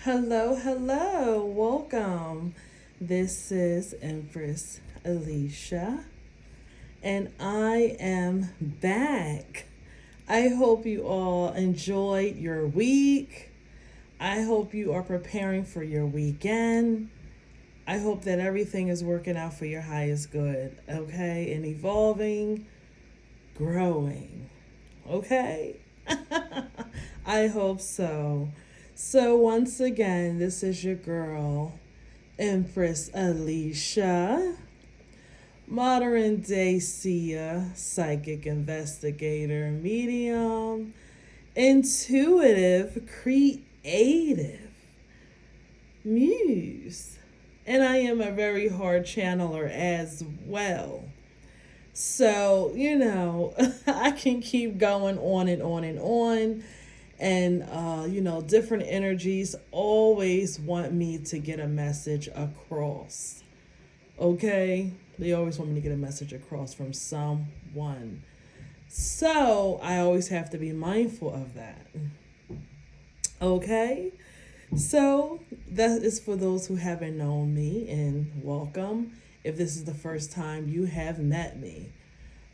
Hello, hello, welcome. This is Empress Alicia, and I am back. I hope you all enjoyed your week. I hope you are preparing for your weekend. I hope that everything is working out for your highest good, okay? And evolving, growing, okay? I hope so. So, once again, this is your girl, Empress Alicia, modern day seer, psychic investigator, medium, intuitive, creative, muse. And I am a very hard channeler as well. So, I can keep going on and on and on. And, different energies always want me to get a message across. Okay? They always want me to get a message across from someone. So, I always have to be mindful of that. Okay? So, that is for those who haven't known me, and welcome if this is the first time you have met me.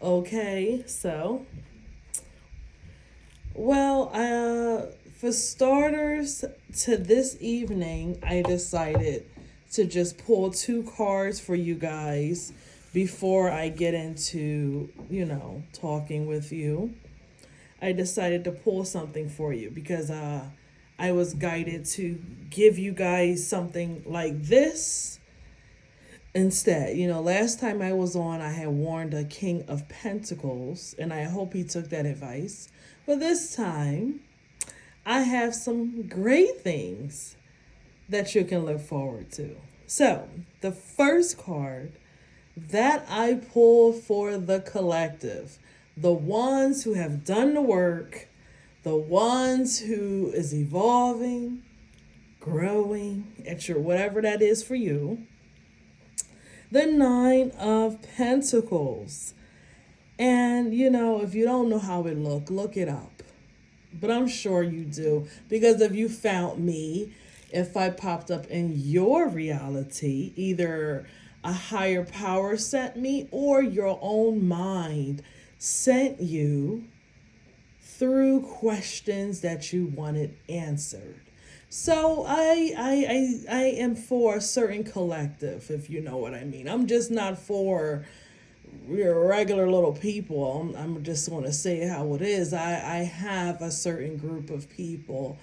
Okay, so, for starters, to this evening, I decided to just pull two cards for you guys before I get into, talking with you. I decided to pull something for you because I was guided to give you guys something like this instead. Last time I was on, I had warned a King of Pentacles, and I hope he took that advice. But this time, I have some great things that you can look forward to. So, the first card that I pull for the collective, the ones who have done the work, the ones who is evolving, growing at your whatever that is for you, the Nine of Pentacles. And, if you don't know how it look it up. But I'm sure you do. Because if you found me, if I popped up in your reality, either a higher power sent me or your own mind sent you through questions that you wanted answered. So I am for a certain collective, if you know what I mean. I'm just not for we're regular little people. I'm just going to say how it is. I have a certain group of people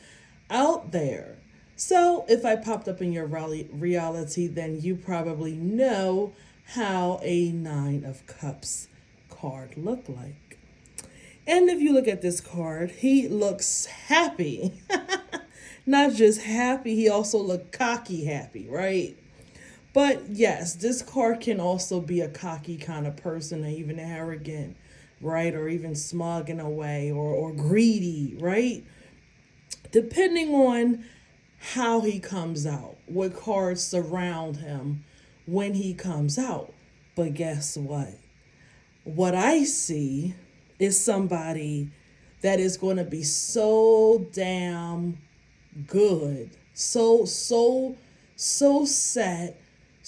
out there. So if I popped up in your reality, then you probably know how a Nine of Cups card look like. And if you look at this card, he looks happy. Not just happy, he also look cocky happy, right? But yes, this card can also be a cocky kind of person, or even arrogant, right? Or even smug in a way, or greedy, right? Depending on how he comes out, what cards surround him when he comes out. But guess what? What I see is somebody that is going to be so damn good, so set,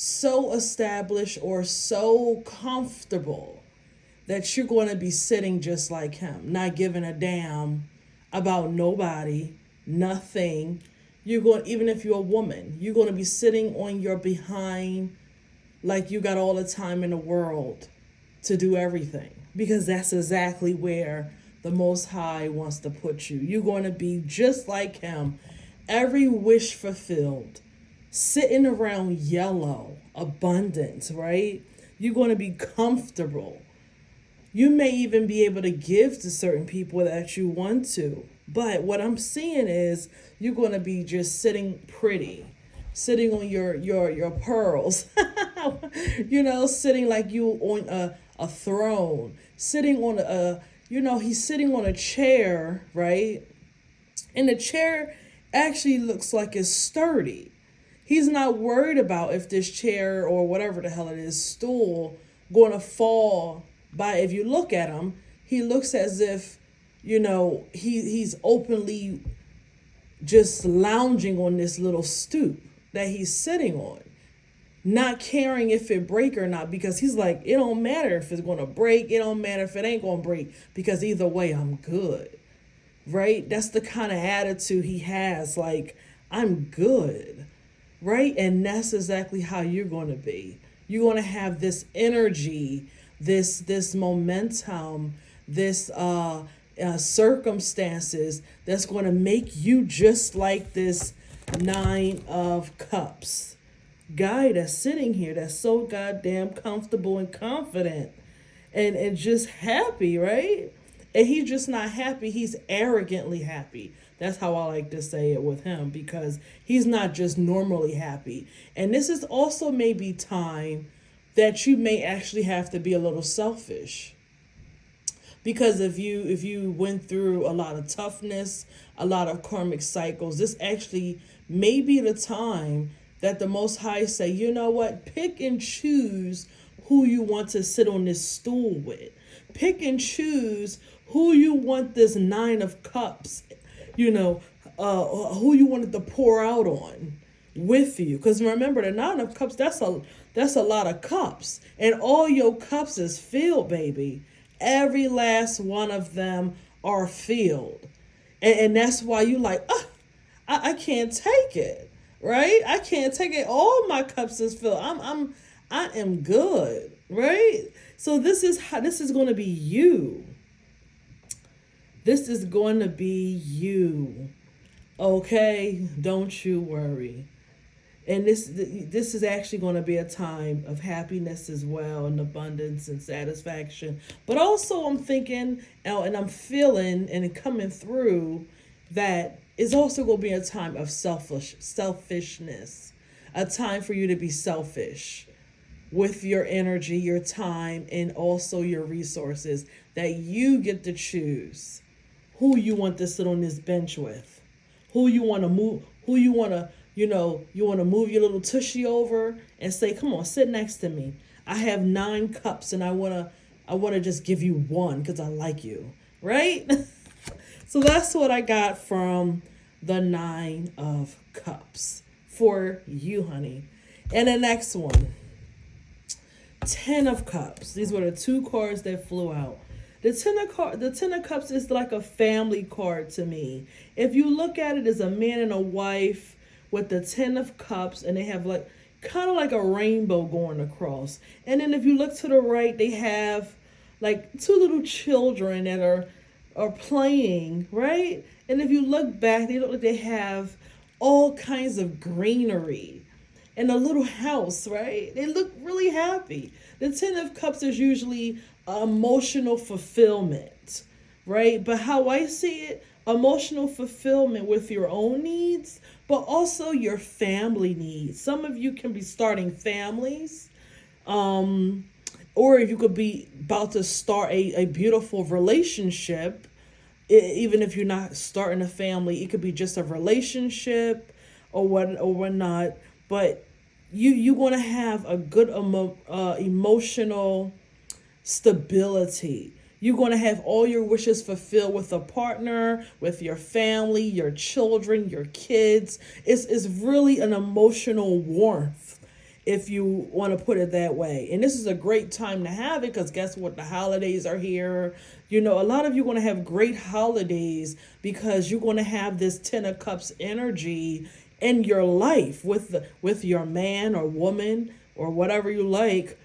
so established, or so comfortable that you're going to be sitting just like him, not giving a damn about nobody, nothing. You're going, even if you're a woman, you're going to be sitting on your behind like you got all the time in the world to do everything, because that's exactly where the Most High wants to put you. You're going to be just like him, every wish fulfilled, sitting around yellow, abundance, right? You're going to be comfortable. You may even be able to give to certain people that you want to. But what I'm seeing is you're going to be just sitting pretty, sitting on your pearls, sitting like you on a throne, sitting on he's sitting on a chair, right? And the chair actually looks like it's sturdy. He's not worried about if this chair or whatever the hell it is, stool, going to fall by. If you look at him, he looks as if, he's openly just lounging on this little stoop that he's sitting on, not caring if it break or not, because he's like, it don't matter if it's going to break, it don't matter if it ain't going to break, because either way I'm good. Right? That's the kind of attitude he has, like, I'm good. Right? And that's exactly how you're going to be. You're going to have this energy, this momentum, this circumstances that's going to make you just like this Nine of Cups guy that's sitting here, that's so goddamn comfortable and confident and just happy, right? And he's just not happy, he's arrogantly happy. That's how I like to say it with him, because he's not just normally happy. And this is also maybe time that you may actually have to be a little selfish, because if you went through a lot of toughness, a lot of karmic cycles, this actually may be the time that the Most High say, you know what, pick and choose who you want to sit on this stool with. Pick and choose who you want this Nine of Cups, who you wanted to pour out on with you. Because remember, the Nine of Cups, that's a lot of cups. And all your cups is filled, baby. Every last one of them are filled. And that's why you like, I can't take it. Right? I can't take it. All my cups is filled. I am good. Right? So this is going to be you. This is going to be you. Okay? Don't you worry. And this is actually going to be a time of happiness as well, and abundance and satisfaction. But also I'm thinking, and I'm feeling and coming through, that it's also going to be a time of selfishness. A time for you to be selfish with your energy, your time, and also your resources. That you get to choose who you want to sit on this bench with. Who you want to move, who you want to you want to move your little tushy over and say, come on, sit next to me. I have 9 cups and I want to just give you one because I like you. Right? So that's what I got from the 9 of Cups for you, honey. And the next one, 10 of Cups. These were the 2 cards that flew out. The Ten of Cups is like a family card to me. If you look at it as a man and a wife with the 10 of Cups, and they have like kind of like a rainbow going across. And then if you look to the right, they have like 2 little children that are playing, right? And if you look back, they look like they have all kinds of greenery and a little house, right? They look really happy. The 10 of Cups is usually emotional fulfillment, right? But how I see it, emotional fulfillment with your own needs, but also your family needs. Some of you can be starting families, or if you could be about to start a beautiful relationship. Even if you're not starting a family, it could be just a relationship or whatnot. But you want to have a good emotional stability. You're going to have all your wishes fulfilled with a partner, with your family, your children, your kids. It's really an emotional warmth, if you want to put it that way. And this is a great time to have it, because guess what? The holidays are here. A lot of you are going to have great holidays because you're going to have this 10 of Cups energy in your life with your man or woman or whatever you like.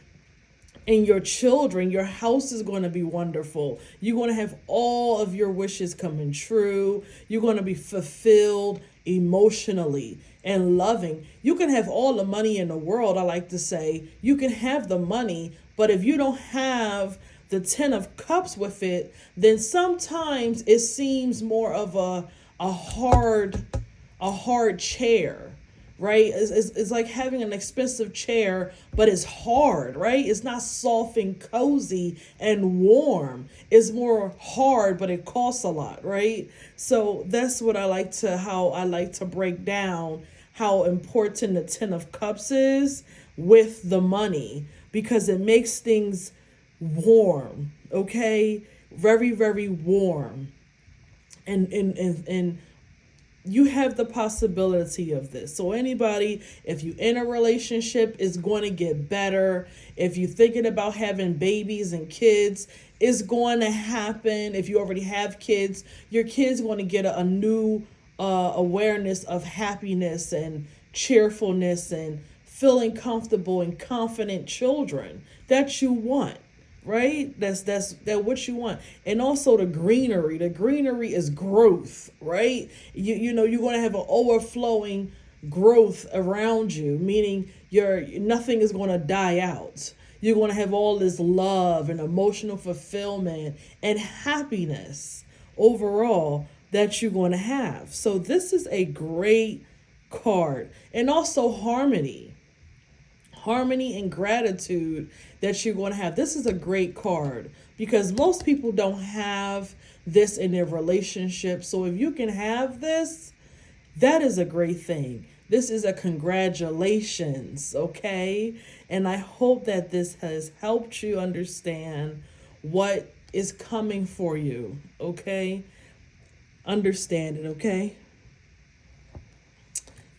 And your children, your house is going to be wonderful. You're going to have all of your wishes coming true. You're going to be fulfilled emotionally and loving. You can have all the money in the world, I like to say. You can have the money, but if you don't have the 10 of Cups with it, then sometimes it seems more of a hard chair. Right? It's like having an expensive chair, but it's hard, right? It's not soft and cozy and warm. It's more hard, but it costs a lot, right? So that's what how I like to break down how important the 10 of Cups is with the money, because it makes things warm, okay? Very, very warm. And you have the possibility of this. So anybody, if you in a relationship, is going to get better. If you're thinking about having babies and kids, it's going to happen. If you already have kids, your kids going to get a new awareness of happiness and cheerfulness and feeling comfortable and confident children that you want, right? That's what you want. And also the greenery. The greenery is growth, right? You know, you're going to have an overflowing growth around you, meaning your nothing is going to die out. You're going to have all this love and emotional fulfillment and happiness overall that you're going to have. So this is a great card. And also harmony and gratitude that you're going to have. This is a great card because most people don't have this in their relationship. So if you can have this, that is a great thing. This is a congratulations, okay? And I hope that this has helped you understand what is coming for you, okay? Understand it, okay?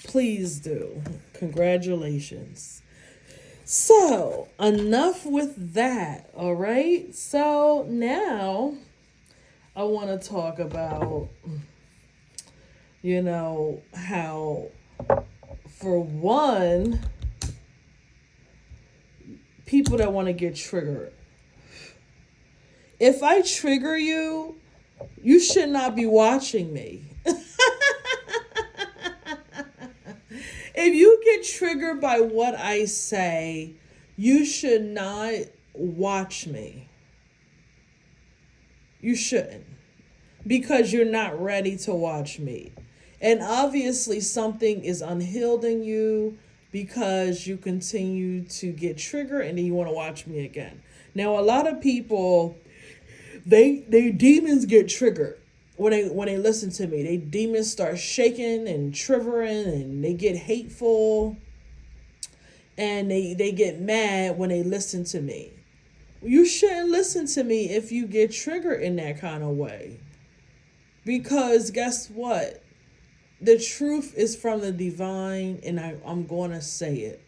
Please do. Congratulations. So, enough with that, all right? So, now I want to talk about, how, for one, people that want to get triggered. If I trigger you, you should not be watching me. If you get triggered by what I say, you should not watch me. You shouldn't. Because you're not ready to watch me. And obviously something is unhealed in you because you continue to get triggered and then you want to watch me again. Now, a lot of people, they demons get triggered. When they listen to me, they demons start shaking and shivering and they get hateful and they get mad when they listen to me. You shouldn't listen to me if you get triggered in that kind of way. Because guess what? The truth is from the divine, and I'm going to say it.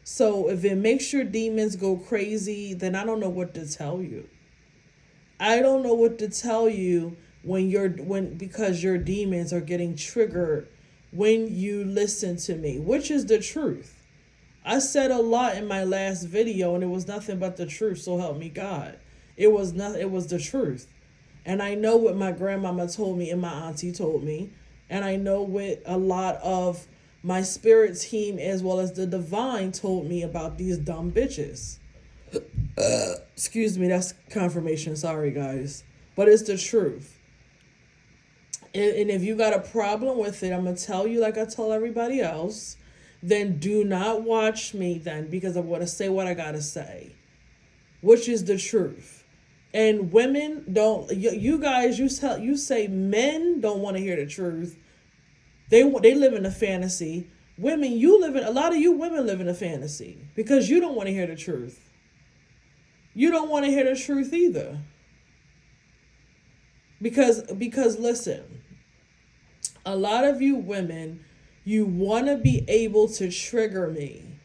So if it makes your demons go crazy, then I don't know what to tell you. I don't know what to tell you because your demons are getting triggered when you listen to me, which is the truth. I said a lot in my last video and it was nothing but the truth, so help me God. It was the truth. And I know what my grandmama told me and my auntie told me, and I know what a lot of my spirit team as well as the divine told me about these dumb bitches. Excuse me, that's confirmation, sorry guys. But it's the truth. And if you got a problem with it, I'm going to tell you like I tell everybody else, then do not watch me then because I'm going to say what I got to say, which is the truth. And women don't, you guys, you say men don't want to hear the truth. They live in a fantasy. Women, a lot of you women live in a fantasy because you don't want to hear the truth. You don't want to hear the truth either. Because listen, a lot of you women, you want to be able to trigger me.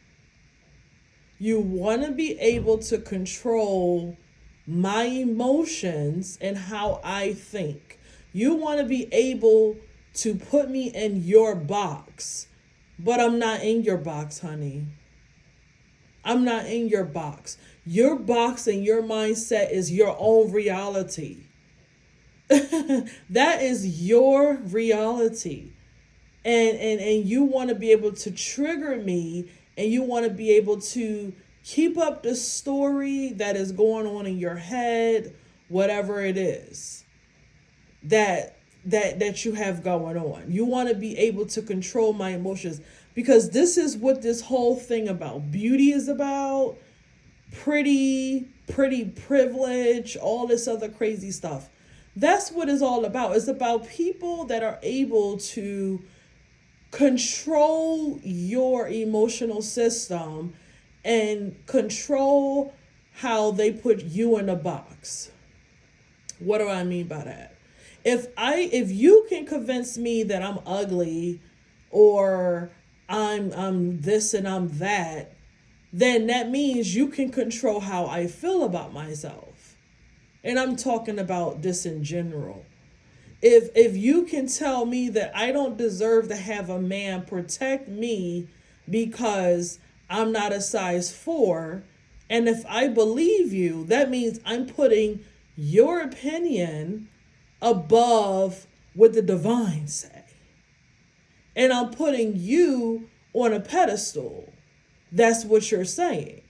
You want to be able to control my emotions and how I think. You want to be able to put me in your box. But I'm not in your box, honey. I'm not in your box. Your box and your mindset is your own reality. That is your reality. And you want to be able to trigger me, and you want to be able to keep up the story that is going on in your head, whatever it is that you have going on. You want to be able to control my emotions, because this is what this whole thing about beauty is about. Pretty privilege, all this other crazy stuff. That's what it's all about. It's about people that are able to control your emotional system and control how they put you in a box. What do I mean by that? If you can convince me that I'm ugly or I'm this and I'm that, then that means you can control how I feel about myself. And I'm talking about this in general. If you can tell me that I don't deserve to have a man protect me because I'm not a size 4, and if I believe you, that means I'm putting your opinion above what the divine say. And I'm putting you on a pedestal. That's what you're saying,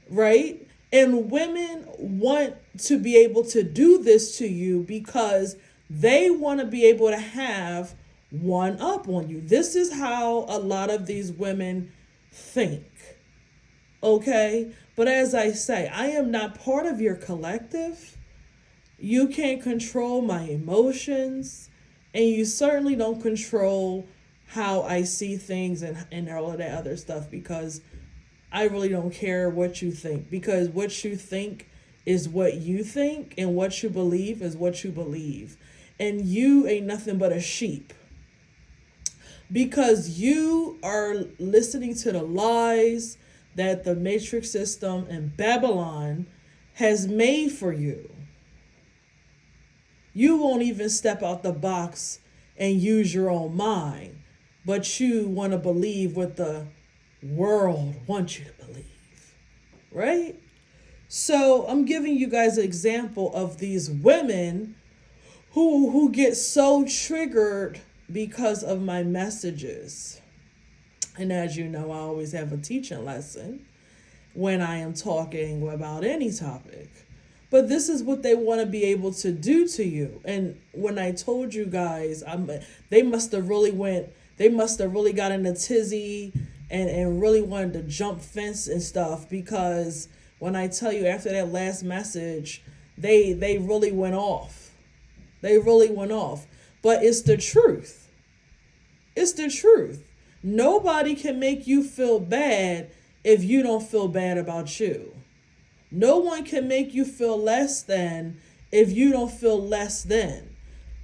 right? And women want to be able to do this to you because they want to be able to have one up on you. This is how a lot of these women think. Okay? But as I say, I am not part of your collective. You can't control my emotions, and you certainly don't control how I see things and all of that other stuff, because I really don't care what you think, because what you think is what you think, and what you believe is what you believe. And you ain't nothing but a sheep, because you are listening to the lies that the matrix system and Babylon has made for you. You won't even step out the box and use your own mind, but you want to believe what the world wants you to believe, right? So I'm giving you guys an example of these women who get so triggered because of my messages. And as you know, I always have a teaching lesson when I am talking about any topic. But this is what they want to be able to do to you. And when I told you guys, they must have really got in a tizzy and really wanted to jump fence and stuff, because when I tell you, after that last message, they really went off. They really went off. But it's the truth. It's the truth. Nobody can make you feel bad if you don't feel bad about you. No one can make you feel less than if you don't feel less than.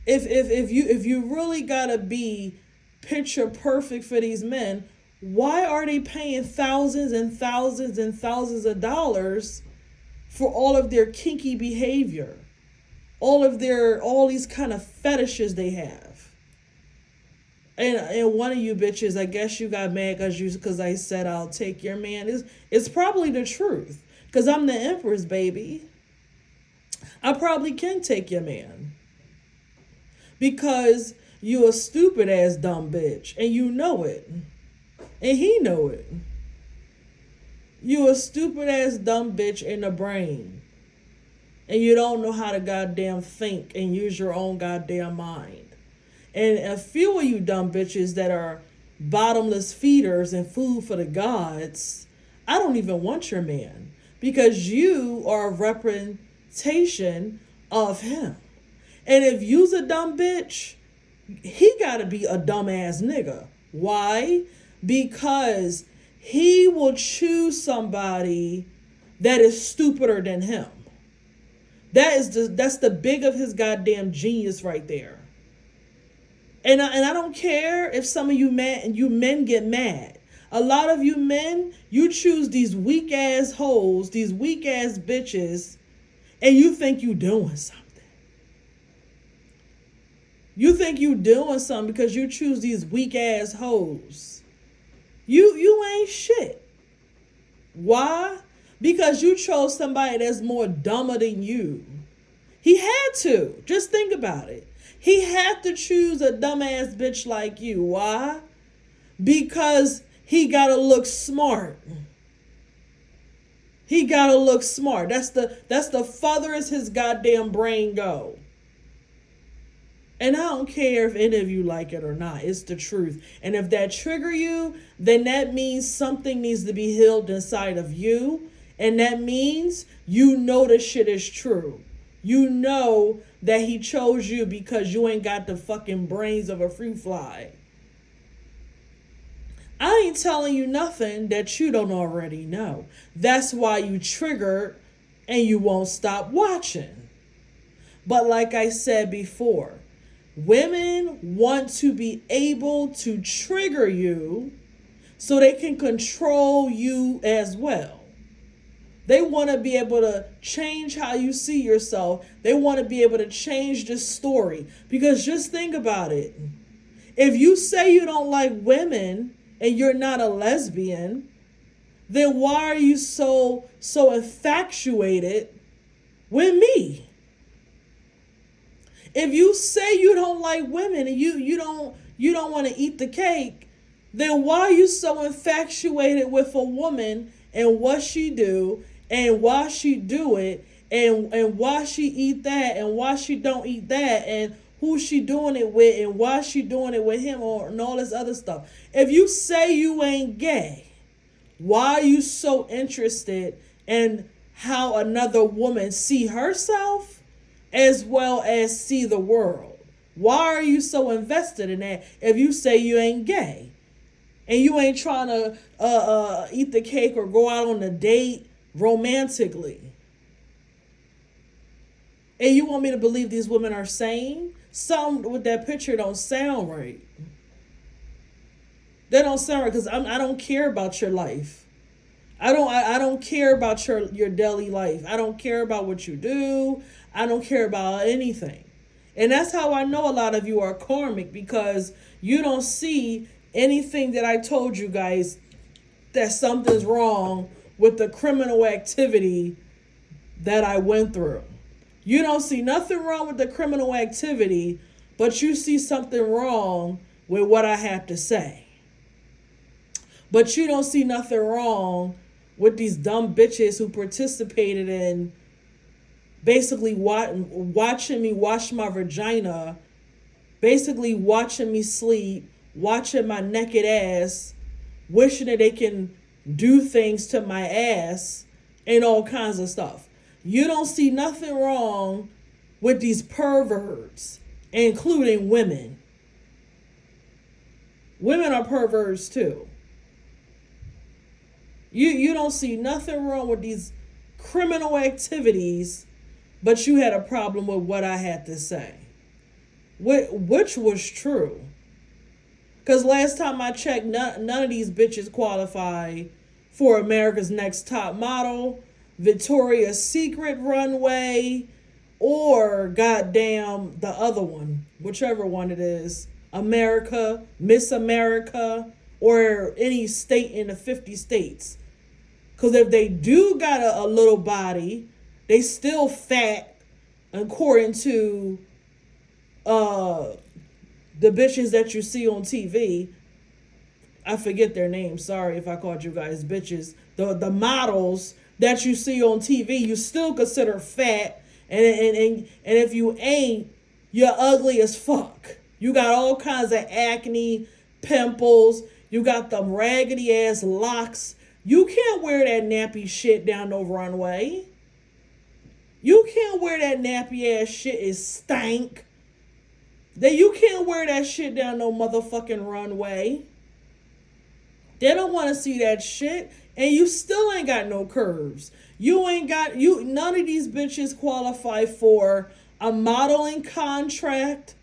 If you really gotta be picture perfect for these men, why are they paying thousands and thousands and thousands of dollars for all of their kinky behavior? All these kind of fetishes they have. And one of you bitches, I guess you got mad because I said I'll take your man. It's probably the truth. Because I'm the Empress, baby. I probably can take your man. Because you a stupid ass dumb bitch. And you know it. And he know it. You a stupid ass dumb bitch in the brain. And you don't know how to goddamn think and use your own goddamn mind. And a few of you dumb bitches that are bottomless feeders and food for the gods, I don't even want your man. Because you are a representation of him. And if you's a dumb bitch, he gotta be a dumbass nigga. Why? Because he will choose somebody that is stupider than him. That's the big of his goddamn genius right there. And I don't care if some of you men get mad. A lot of you men, you choose these weak ass hoes, these weak ass bitches, and you think you doing something. You think you doing something because you choose these weak ass hoes. You ain't shit. Why? Because you chose somebody that's more dumber than you. He had to. Just think about it. He had to choose a dumbass bitch like you. Why? Because he gotta look smart. He gotta look smart. That's the furthest his goddamn brain go. And I don't care if any of you like it or not. It's the truth. And if that trigger you, then that means something needs to be healed inside of you. And that means you know the shit is true. You know that he chose you because you ain't got the fucking brains of a fruit fly. I ain't telling you nothing that you don't already know. That's why you triggered and you won't stop watching. But like I said before, women want to be able to trigger you so they can control you as well. They want to be able to change how you see yourself. They want to be able to change the story. Because just think about it. If you say you don't like women and you're not a lesbian, then why are you so infatuated with me? If you say you don't like women and you don't want to eat the cake, then why are you so infatuated with a woman and what she do and why she do it and why she eat that and why she don't eat that and who she doing it with and why she doing it with him and all this other stuff. If you say you ain't gay, why are you so interested in how another woman see herself as well as see the world? Why are you so invested in that if you say you ain't gay? And you ain't trying to eat the cake or go out on a date romantically. And you want me to believe these women are sane? Something with that picture don't sound right. They don't sound right because I don't care about your life. I don't care about your daily life. I don't care about what you do. I don't care about anything. And that's how I know a lot of you are karmic, because you don't see anything that I told you guys that something's wrong with the criminal activity that I went through. You don't see nothing wrong with the criminal activity, but you see something wrong with what I have to say. But you don't see nothing wrong with these dumb bitches who participated in basically watching me wash my vagina, basically watching me sleep, watching my naked ass, wishing that they can do things to my ass and all kinds of stuff. You don't see nothing wrong with these perverts, including women. Women are perverts too. You don't see nothing wrong with these criminal activities, but you had a problem with what I had to say. Which was true. Because last time I checked, none of these bitches qualify for America's Next Top Model, Victoria's Secret runway, or goddamn the other one, whichever one it is, America, Miss America, or any state in the 50 states. Because if they do got a little body, they still fat according to the bitches that you see on TV. I forget their names. Sorry if I called you guys bitches. The models that you see on TV, you still consider fat. And if you ain't, you're ugly as fuck. You got all kinds of acne, pimples. You got them raggedy ass locks. You can't wear that nappy shit down no runway. You can't wear that nappy ass shit. It stank. You can't wear that shit down no motherfucking runway. They don't want to see that shit. And you still ain't got no curves. None of these bitches qualify for a modeling contract,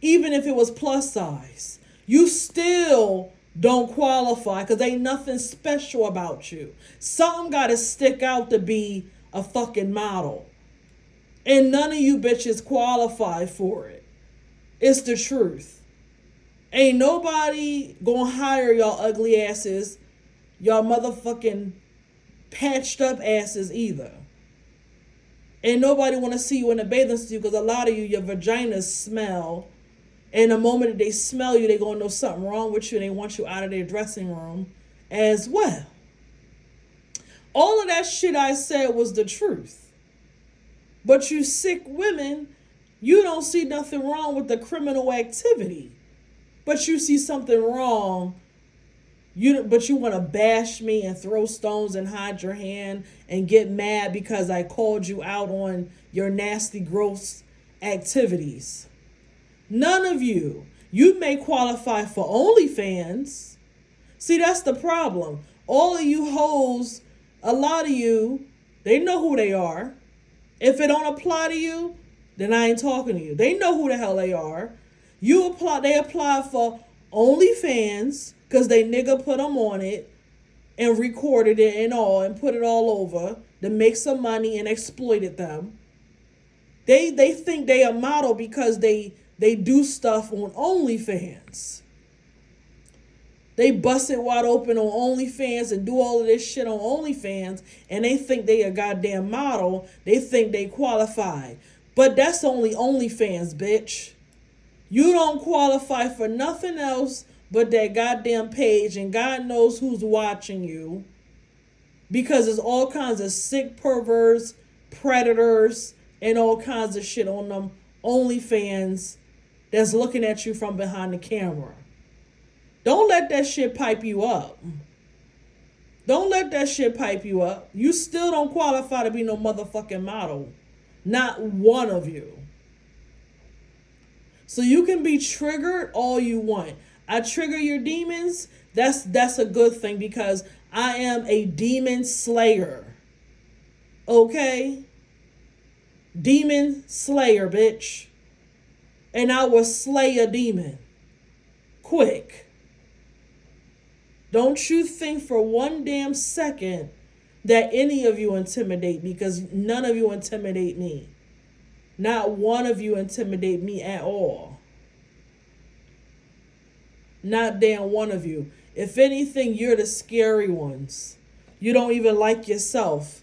even if it was plus size. You still don't qualify because ain't nothing special about you. Something got to stick out to be a fucking model. And none of you bitches qualify for it. It's the truth. Ain't nobody gonna hire y'all ugly asses, y'all motherfucking patched up asses either. Ain't nobody want to see you in a bathing suit because a lot of you, your vaginas smell. And the moment that they smell you, they gonna know something wrong with you and they want you out of their dressing room as well. All of that shit I said was the truth. But you sick women, you don't see nothing wrong with the criminal activity. But you see something wrong. But you want to bash me and throw stones and hide your hand and get mad because I called you out on your nasty, gross activities. None of you. You may qualify for OnlyFans. See, that's the problem. All of you hoes, a lot of you, they know who they are. If it don't apply to you, then I ain't talking to you. They know who the hell they are. They apply for OnlyFans because they nigga put them on it and recorded it and all and put it all over to make some money and exploited them. They think they a model because they do stuff on OnlyFans. They bust it wide open on OnlyFans and do all of this shit on OnlyFans, and they think they a goddamn model. They think they qualify. But that's only OnlyFans, bitch. You don't qualify for nothing else but that goddamn page, and God knows who's watching you. Because there's all kinds of sick perverts, predators, and all kinds of shit on them OnlyFans that's looking at you from behind the camera. Don't let that shit pipe you up. Don't let that shit pipe you up. You still don't qualify to be no motherfucking model. Not one of you. So you can be triggered all you want. I trigger your demons. That's a good thing because I am a demon slayer. Okay? Demon slayer, bitch. And I will slay a demon. Quick. Don't you think for one damn second that any of you intimidate me, because none of you intimidate me. Not one of you intimidate me at all. Not damn one of you. If anything, you're the scary ones. You don't even like yourself.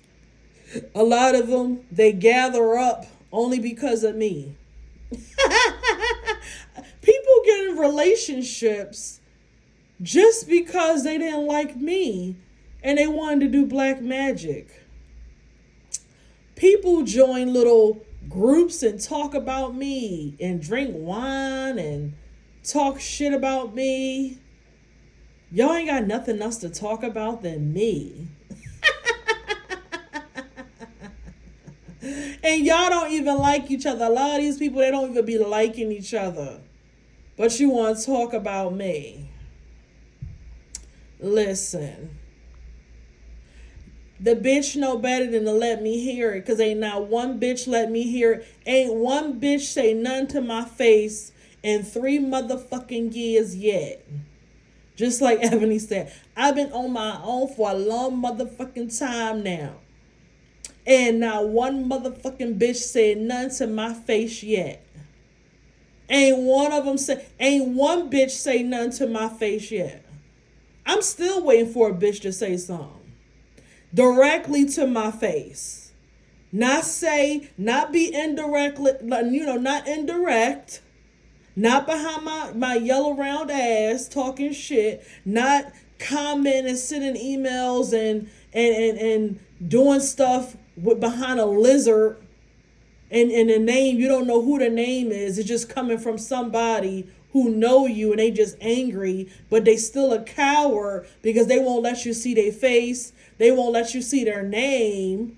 A lot of them, they gather up only because of me. People get in relationships just because they didn't like me and they wanted to do black magic. People join little groups and talk about me and drink wine and talk shit about me. Y'all ain't got nothing else to talk about than me. And y'all don't even like each other. A lot of these people, they don't even be liking each other. But you want to talk about me. Listen. The bitch know better than to let me hear it. Because ain't not one bitch let me hear it. Ain't one bitch say nothing to my face in 3 motherfucking years yet. Just like Ebony said. I've been on my own for a long motherfucking time now. And not one motherfucking bitch said nothing to my face yet. Ain't one bitch say nothing to my face yet. I'm still waiting for a bitch to say something. Directly to my face. Not be indirectly, not indirect. Not behind my yellow round ass talking shit. Not comment and sending emails and doing stuff behind a lizard and the name, you don't know who the name is. It's just coming from somebody who know you and they just angry, but they still a coward because they won't let you see their face. They won't let you see their name.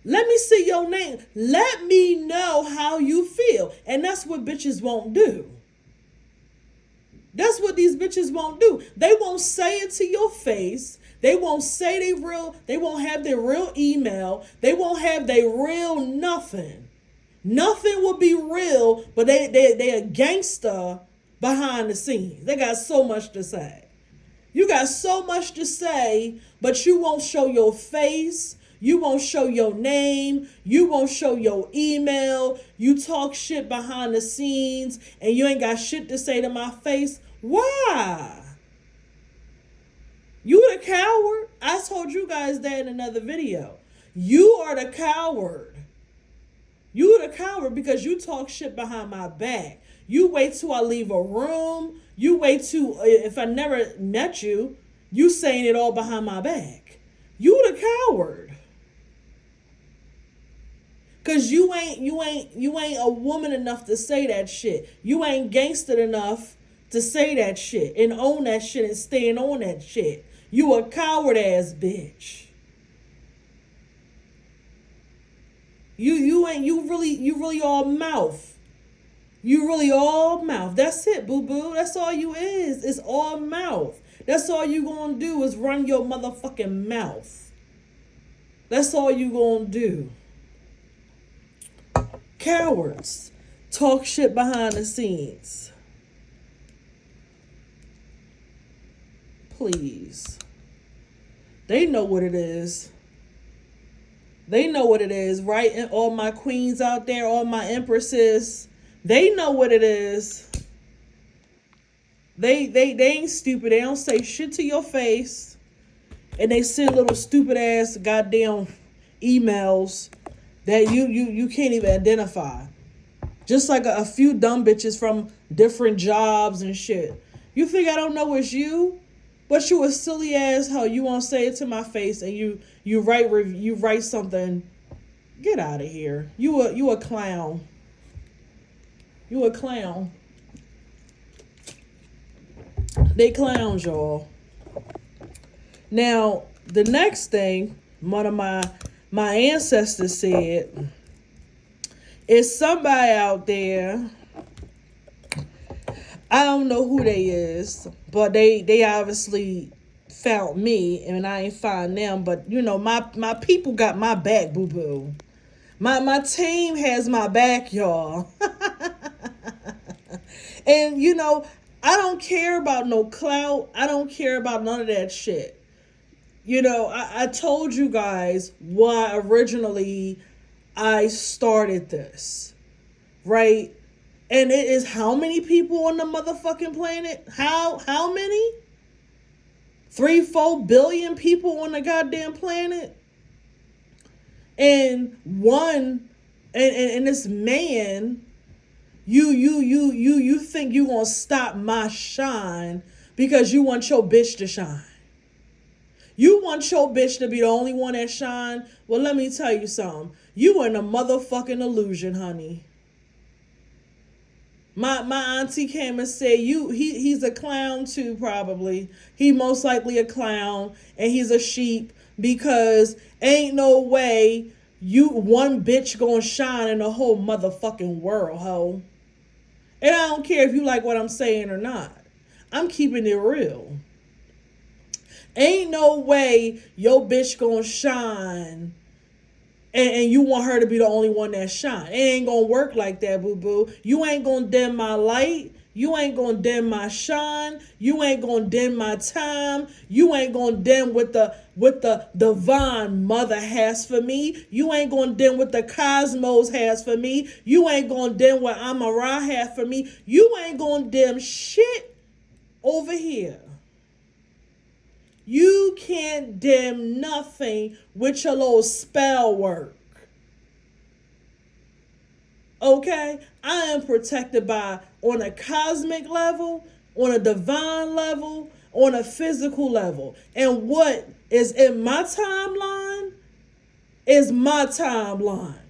Let me see your name. Let me know how you feel. And that's what bitches won't do. That's what these bitches won't do. They won't say it to your face. They won't say they won't have their real email. They won't have their real nothing. Nothing will be real, but they a gangster behind the scenes. They got so much to say. You got so much to say, but you won't show your face. You won't show your name. You won't show your email. You talk shit behind the scenes and you ain't got shit to say to my face. Why? You the coward. I told you guys that in another video. You are the coward. You the coward because you talk shit behind my back. You wait till I leave a room. You wait till, if I never met you, you saying it all behind my back. You the coward. Cause you ain't a woman enough to say that shit. You ain't gangster enough to say that shit and own that shit and stand on that shit. You a coward ass bitch. You really all mouth. You really all mouth. That's it, boo-boo. That's all you is. It's all mouth. That's all you gonna do is run your motherfucking mouth. That's all you gonna do. cowards talk shit behind the scenes. Please. They know what it is. They know what it is, right? And all my queens out there, all my empresses, they know what it is. They ain't stupid. They don't say shit to your face. And they send little stupid ass goddamn emails that you can't even identify. Just like a few dumb bitches from different jobs and shit. You think I don't know it's you? But you a silly ass hoe. You won't say it to my face, and you write something. Get out of here. You a clown. You a clown. They clowns, y'all. Now, the next thing one of my ancestors said is somebody out there, I don't know who they is, but they obviously found me and I ain't find them. But you know, my people got my back, boo boo. My team has my back, y'all. And you know, I don't care about no clout. I don't care about none of that shit. You know, I told you guys why originally I started this, right? And it is how many people on the motherfucking planet? How many? 3-4 billion people on the goddamn planet? And this man, you think you gonna stop my shine because you want your bitch to shine. You want your bitch to be the only one that shine? Well, let me tell you something. You in a motherfucking illusion, honey. My auntie came and said, he's a clown too, probably. He most likely a clown, and he's a sheep, because ain't no way you one bitch gonna shine in the whole motherfucking world, ho. And I don't care if you like what I'm saying or not. I'm keeping it real. Ain't no way your bitch gonna shine and you want her to be the only one that shine. It ain't gonna work like that, boo-boo. You ain't gonna dim my light. You ain't gonna dim my shine. You ain't gonna dim my time. You ain't gonna dim what the divine mother has for me. You ain't gonna dim what the cosmos has for me. You ain't gonna dim what Amara has for me. You ain't gonna dim shit over here. You can't dim nothing with your little spell work. Okay? I am protected by, on a cosmic level, on a divine level, on a physical level. And what is in my timeline is my timeline.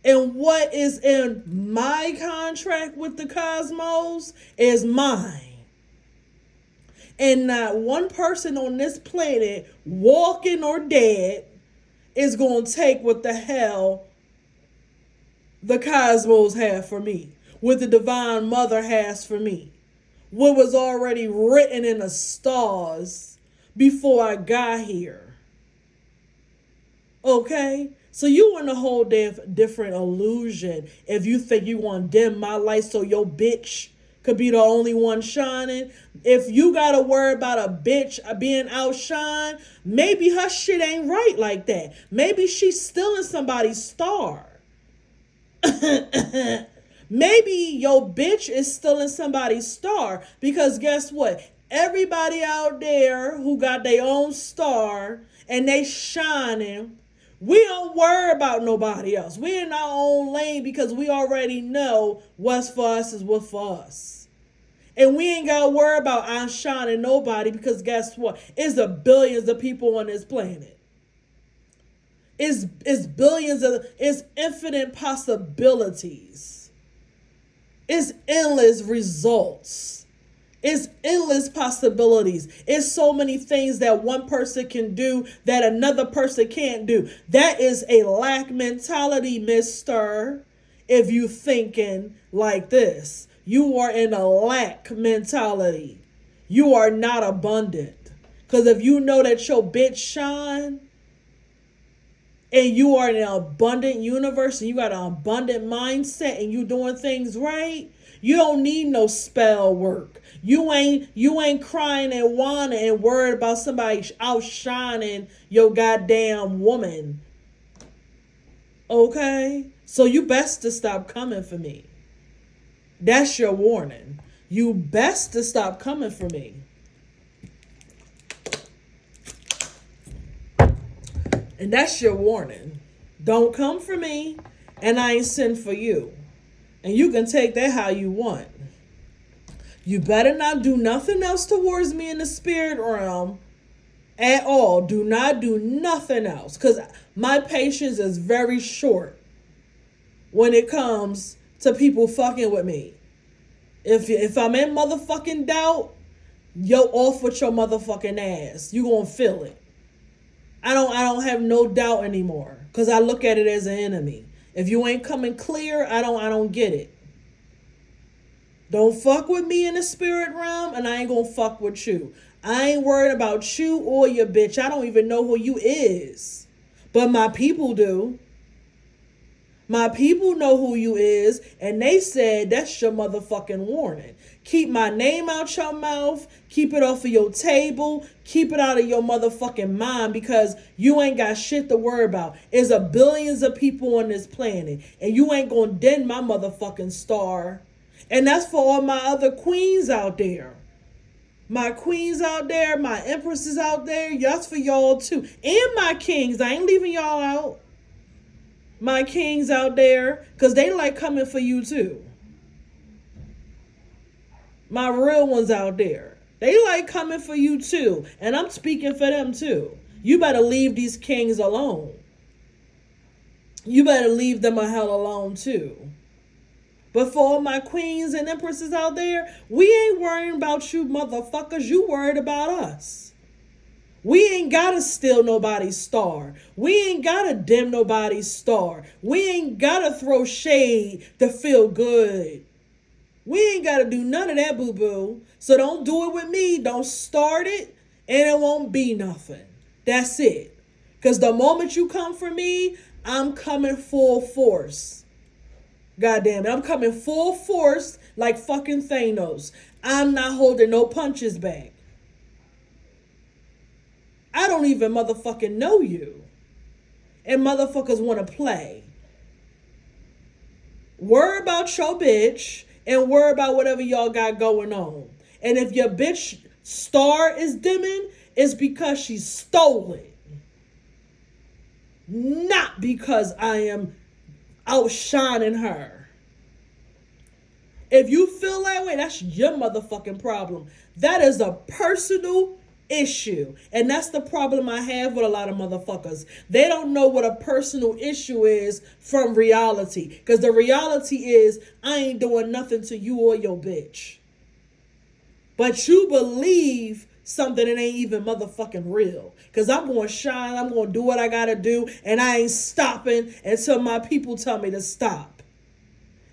And what is in my contract with the cosmos is mine. And not one person on this planet, walking or dead, is going to take what the hell the cosmos have for me, what the divine mother has for me, what was already written in the stars before I got here. Okay? So you in a whole different illusion if you think you want to dim my light so your bitch could be the only one shining. If you gotta worry about a bitch being outshined, maybe her shit ain't right like that. Maybe she's stealing somebody's star. Maybe your bitch is stealing somebody's star, because guess what? Everybody out there who got their own star and they shining, we don't worry about nobody else. We in our own lane because we already know what's for us is what's for us. And we ain't got to worry about outshining nobody, because guess what? It's the billions of people on this planet. It's infinite possibilities. It's endless results. It's endless possibilities. It's so many things that one person can do that another person can't do. That is a lack mentality, mister. If you thinking like this, you are in a lack mentality. You are not abundant. Because if you know that your bitch shine, and you are in an abundant universe and you got an abundant mindset and you doing things right, you don't need no spell work. You ain't crying and whining and worried about somebody outshining your goddamn woman. Okay? So you best to stop coming for me. That's your warning. You best to stop coming for me. And that's your warning. Don't come for me, and I ain't sent for you. And you can take that how you want. You better not do nothing else towards me in the spirit realm at all. Do not do nothing else. Because my patience is very short when it comes to people fucking with me. If I'm in motherfucking doubt, yo off with your motherfucking ass. You gonna feel it. I don't have no doubt anymore. Cause I look at it as an enemy. If you ain't coming clear, I don't get it. Don't fuck with me in the spirit realm, and I ain't gonna fuck with you. I ain't worried about you or your bitch. I don't even know who you is. But my people do. My people know who you is, and they said that's your motherfucking warning. Keep my name out your mouth. Keep it off of your table. Keep it out of your motherfucking mind, because you ain't got shit to worry about. There's a billions of people on this planet, and you ain't gonna dent my motherfucking star. And that's for all my other queens out there. My queens out there, my empresses out there, that's for y'all too. And my kings, I ain't leaving y'all out. My kings out there, because they like coming for you too. My real ones out there, they like coming for you too. And I'm speaking for them too. You better leave these kings alone. You better leave them a hell alone too. But for all my queens and empresses out there, we ain't worrying about you motherfuckers. You worried about us. We ain't gotta steal nobody's star. We ain't gotta dim nobody's star. We ain't gotta throw shade to feel good. We ain't gotta do none of that, boo-boo. So don't do it with me. Don't start it, and it won't be nothing. That's it. Because the moment you come for me, I'm coming full force. God damn it. I'm coming full force like fucking Thanos. I'm not holding no punches back. I don't even motherfucking know you. And motherfuckers want to play. Worry about your bitch and worry about whatever y'all got going on. And if your bitch star is dimming, it's because she stole it. Not because I am outshining her. If you feel that way, that's your motherfucking problem. That is a personal issue. And that's the problem I have with a lot of motherfuckers. They don't know what a personal issue is from reality. Because the reality is, I ain't doing nothing to you or your bitch. But you believe something that ain't even motherfucking real. Because I'm going to shine. I'm going to do what I got to do. And I ain't stopping until my people tell me to stop.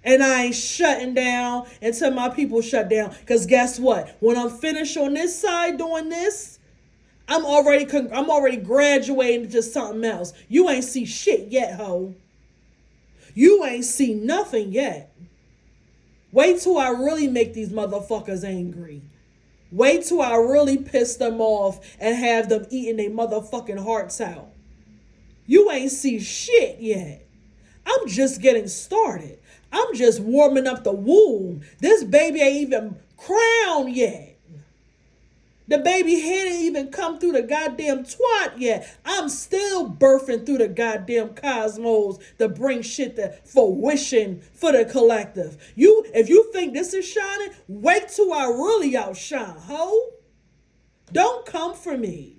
And I ain't shutting down until my people shut down. Because guess what? When I'm finished on this side doing this, I'm already graduating to something else. You ain't see shit yet, ho. You ain't see nothing yet. Wait till I really make these motherfuckers angry. Wait till I really piss them off and have them eating their motherfucking hearts out. You ain't see shit yet. I'm just getting started. I'm just warming up the womb. This baby ain't even crowned yet. The baby head ain't even come through the goddamn twat yet. I'm still birthing through the goddamn cosmos to bring shit to fruition for the collective. If you think this is shining, wait till I really outshine, ho. Don't come for me.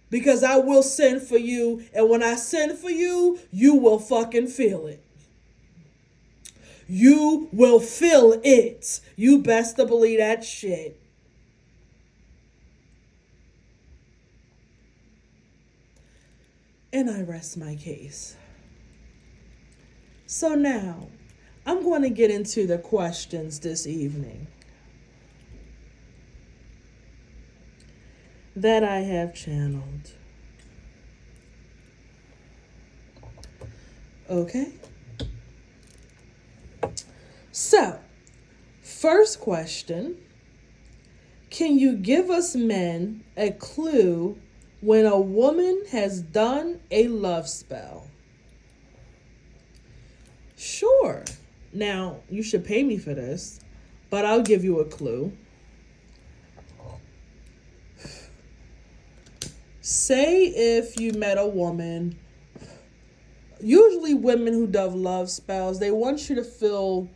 Because I will send for you. And when I send for you, you will fucking feel it. You will feel it. You best to believe that shit. And I rest my case. So now, I'm going to get into the questions this evening that I have channeled. Okay. So, first question, can you give us men a clue when a woman has done a love spell? Sure. Now, you should pay me for this, but I'll give you a clue. Say if you met a woman, usually women who do love spells, they want you to feel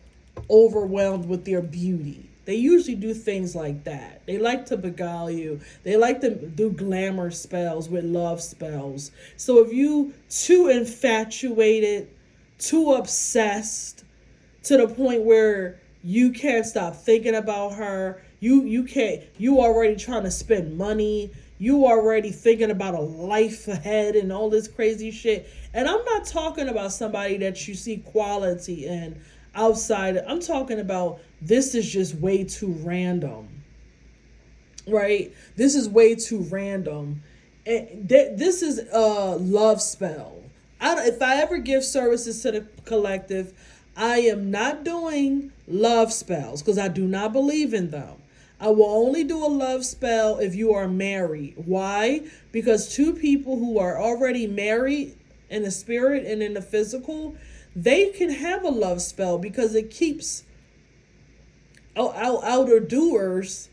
overwhelmed with their beauty. They usually do things like that. They like to beguile you. They like to do glamour spells with love spells. So if you too infatuated, too obsessed to the point where you can't stop thinking about her, you already trying to spend money, you already thinking about a life ahead and all this crazy shit. And I'm not talking about somebody that you see quality in outside. I'm talking about this is just way too random. Right? This is way too random. And this is a love spell. If I ever give services to the collective, I am not doing love spells because I do not believe in them. I will only do a love spell if you are married. Why? Because two people who are already married in the spirit and in the physical, they can have a love spell because it keeps outer doers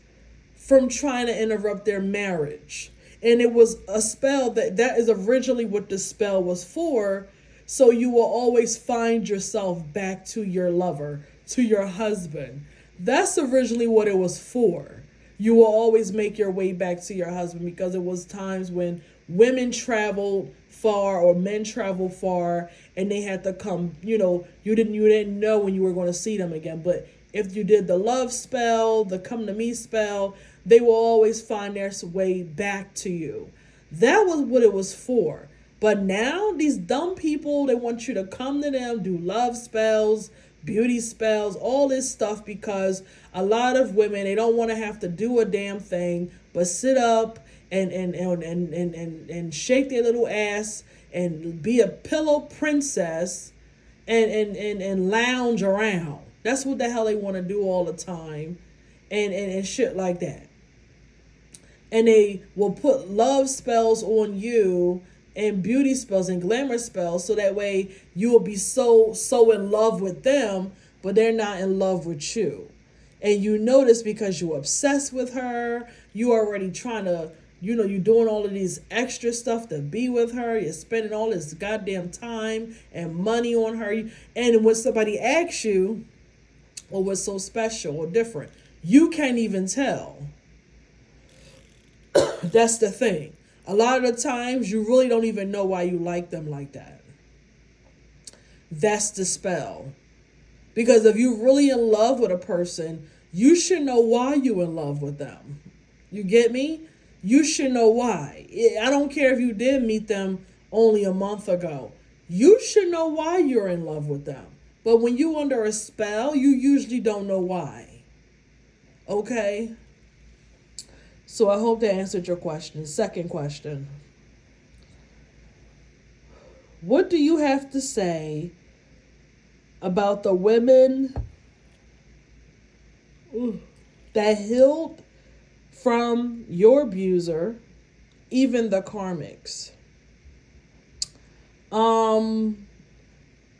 from trying to interrupt their marriage. And it was a spell that is originally what the spell was for. So you will always find yourself back to your lover, to your husband. That's originally what it was for. You will always make your way back to your husband because it was times when women traveled far or men traveled far and they had to come, you didn't know when you were going to see them again. But if you did the love spell, the come to me spell, they will always find their way back to you. That was what it was for. But now these dumb people, they want you to come to them, do love spells, beauty spells, all this stuff because a lot of women, they don't want to have to do a damn thing but sit up and shake their little ass and be a pillow princess and lounge around. That's what the hell they want to do all the time and shit like that. And they will put love spells on you and beauty spells and glamour spells so that way you will be so in love with them, but they're not in love with you. And you know this because you're obsessed with her. You already trying to, you're doing all of these extra stuff to be with her. You're spending all this goddamn time and money on her. And when somebody asks you, well, what's so special or different, you can't even tell. That's the thing. A lot of the times you really don't even know why you like them like that. That's the spell. Because if you're really in love with a person, you should know why you're in love with them. You get me? You should know why. I don't care if you did meet them only a month ago. You should know why you're in love with them. But when you're under a spell, you usually don't know why. Okay? So I hope that answered your question. Second question. What do you have to say about the women that healed from your abuser, even the karmics?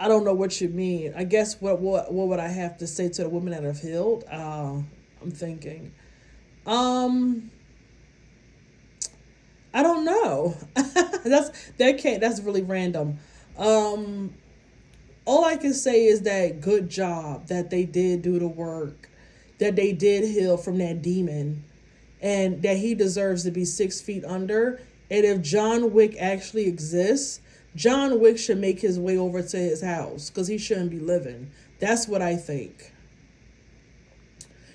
I don't know what you mean. I guess what would I have to say to the women that have healed? I'm thinking. I don't know. That's really random. All I can say is that good job that they did do the work, that they did heal from that demon, and that he deserves to be 6 feet under. And if John Wick actually exists, John Wick should make his way over to his house because he shouldn't be living. That's what I think.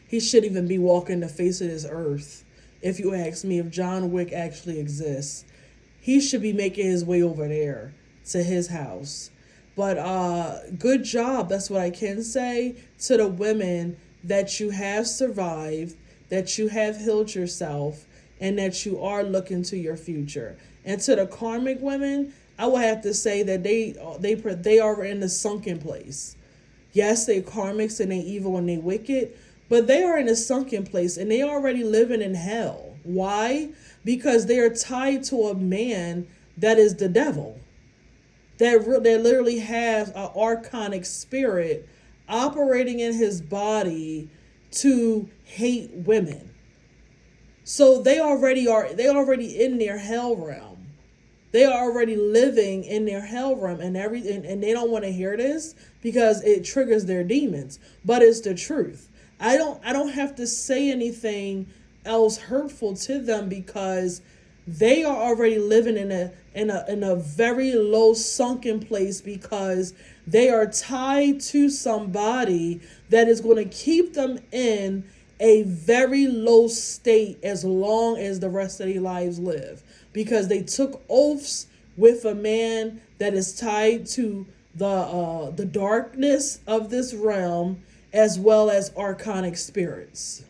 He shouldn't even be walking the face of this earth. If you ask me, if John Wick actually exists, he should be making his way over there to his house. But good job, that's what I can say to the women, that you have survived, that you have healed yourself, and that you are looking to your future. And to the karmic women, I would have to say that they are in the sunken place. Yes, they karmics and they evil and they wicked, but they are in a sunken place and they already living in hell. Why? Because they are tied to a man that is the devil. That literally has an archonic spirit operating in his body to hate women. So they already in their hell realm. They are already living in their hell realm and everything, and they don't want to hear this because it triggers their demons. But it's the truth. I don't have to say anything else hurtful to them because they are already living in a very low sunken place because they are tied to somebody that is going to keep them in a very low state as long as the rest of their lives live, because they took oaths with a man that is tied to the darkness of this realm as well as archonic spirits.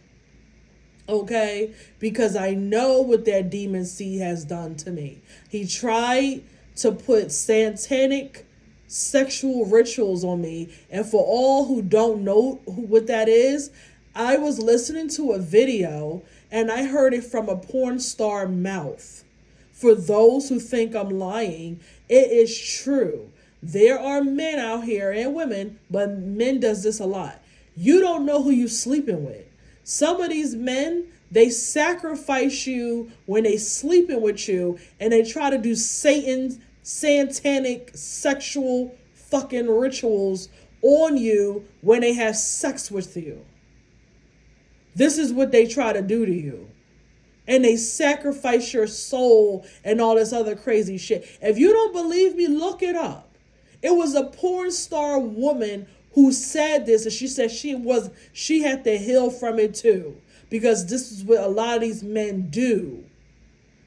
Okay, because I know what that demon seed has done to me. He tried to put satanic sexual rituals on me, and for all who don't know what that is, I was listening to a video and I heard it from a porn star mouth. For those who think I'm lying, it is true. There are men out here and women, but men does this a lot. You don't know who you sleeping with. Some of these men, they sacrifice you when they sleeping with you, and they try to do Satan's satanic sexual fucking rituals on you when they have sex with you. This is what they try to do to you. And they sacrifice your soul and all this other crazy shit. If you don't believe me, look it up. It was a porn star woman who said this, and she said she had to heal from it too, because this is what a lot of these men do.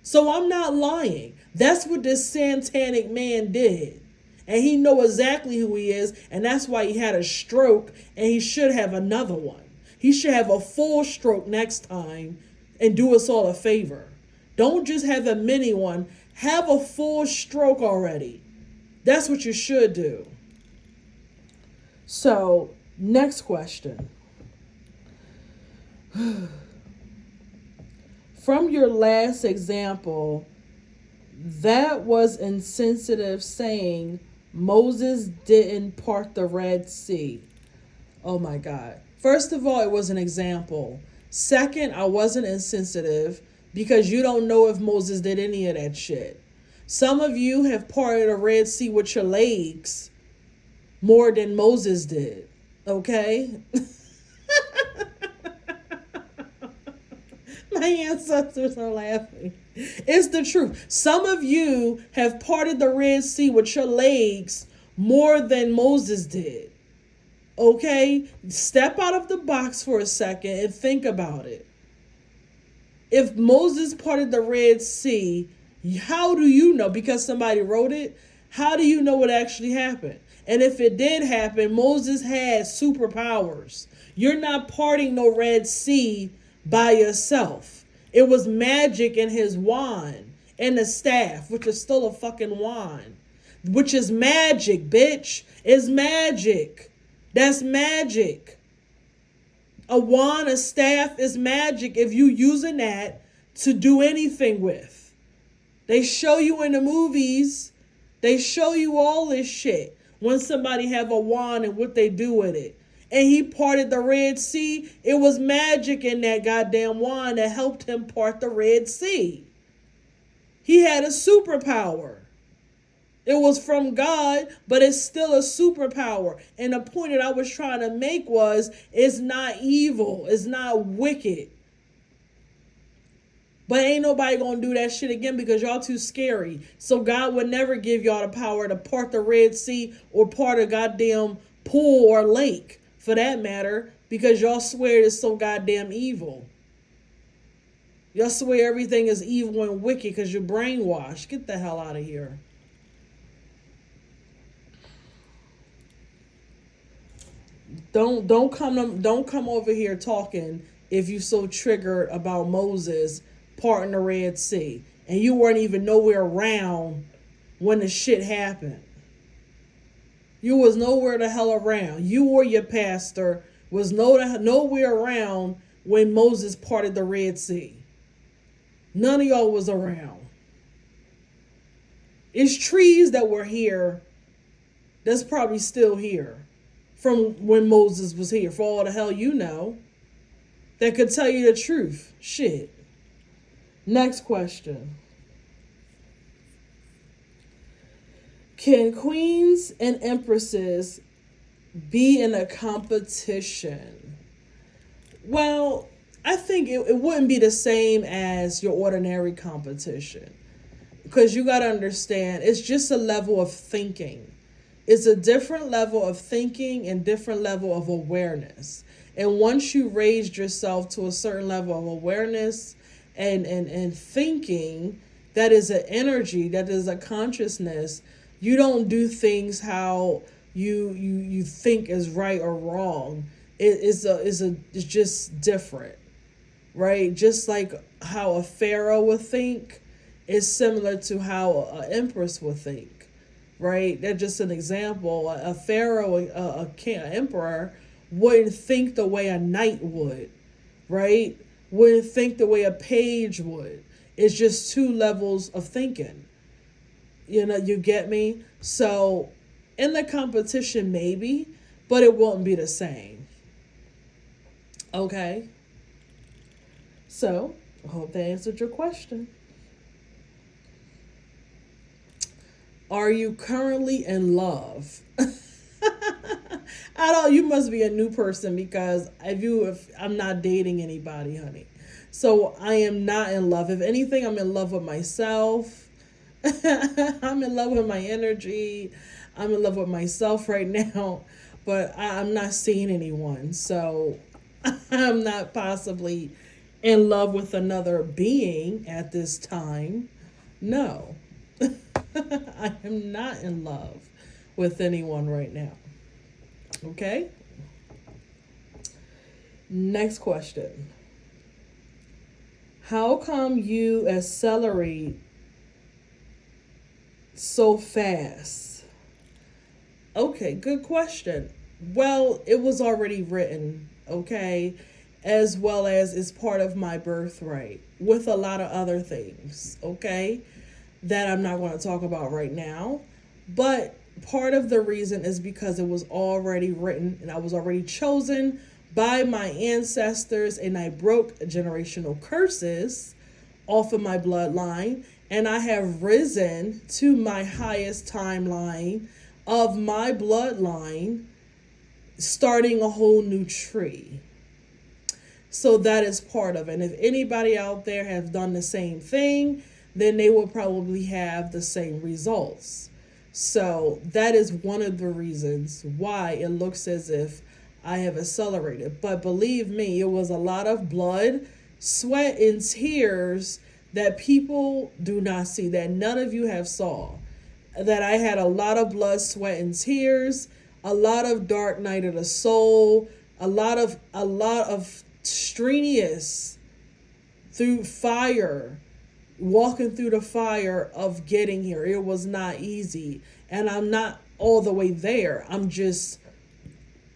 So I'm not lying. That's what this satanic man did. And he know exactly who he is, and that's why he had a stroke, and he should have another one. He should have a full stroke next time and do us all a favor. Don't just have a mini one. Have a full stroke already. That's what you should do. So, next question. From your last example, that was insensitive saying Moses didn't part the Red Sea. Oh my God. First of all, it was an example. Second, I wasn't insensitive because you don't know if Moses did any of that shit. Some of you have parted the Red Sea with your legs more than Moses did. Okay? My ancestors are laughing. It's the truth. Some of you have parted the Red Sea with your legs more than Moses did. Okay? Step out of the box for a second and think about it. If Moses parted the Red Sea, how do you know? Because somebody wrote it? How do you know what actually happened? And if it did happen, Moses had superpowers. You're not parting no Red Sea by yourself. It was magic in his wand and the staff, which is still a fucking wand, which is magic, bitch. It's magic. That's magic. A wand, a staff is magic if you using that to do anything with. They show you in the movies, they show you all this shit when somebody have a wand and what they do with it. And he parted the Red Sea. It was magic in that goddamn wand that helped him part the Red Sea. He had a superpower. It was from God, but it's still a superpower. And the point that I was trying to make was, it's not evil. It's not wicked. But ain't nobody going to do that shit again because y'all too scary. So God would never give y'all the power to part the Red Sea or part a goddamn pool or lake, for that matter, because y'all swear it's so goddamn evil. Y'all swear everything is evil and wicked because you're brainwashed. Get the hell out of here. Don't come over here talking if you so triggered about Moses parting the Red Sea and you weren't even nowhere around when the shit happened. You was nowhere the hell around. You or your pastor was nowhere around when Moses parted the Red Sea. None of y'all was around. It's trees that were here that's probably still here from when Moses was here, for all the hell you know, that could tell you the truth. Shit. Next question. Can queens and empresses be in a competition? Well, I think it wouldn't be the same as your ordinary competition. Because you got to understand, it's just a level of thinking. It's a different level of thinking and different level of awareness. And once you raised yourself to a certain level of awareness and thinking, that is an energy, that is a consciousness. You don't do things how you think is right or wrong. It's just different, right? Just like how a pharaoh would think is similar to how an empress would think, right? That's just an example. A pharaoh, a king, an emperor wouldn't think the way a knight would, right? Wouldn't think the way a page would. It's just two levels of thinking. You get me? So in the competition, maybe, but it won't be the same. Okay? So I hope that answered your question. Are you currently in love? You must be a new person, because if I'm not dating anybody, honey. So I am not in love. If anything, I'm in love with myself. I'm in love with my energy. I'm in love with myself right now, but I'm not seeing anyone. So I'm not possibly in love with another being at this time. No. I am not in love with anyone right now. Okay? Next question. How come you accelerate so fast? Okay, good question. Well, it was already written, okay? As well as it's part of my birthright with a lot of other things, okay? That I'm not going to talk about right now. But part of the reason is because it was already written and I was already chosen by my ancestors, and I broke generational curses off of my bloodline, and I have risen to my highest timeline of my bloodline, starting a whole new tree. So that is part of it. And if anybody out there has done the same thing, then they will probably have the same results. So that is one of the reasons why it looks as if I have accelerated. But believe me, it was a lot of blood, sweat, and tears that people do not see, that none of you have saw. That I had a lot of blood, sweat, and tears, a lot of dark night of the soul, a lot of strenuous through fire, walking through the fire of getting here. It was not easy. And I'm not all the way there. I'm just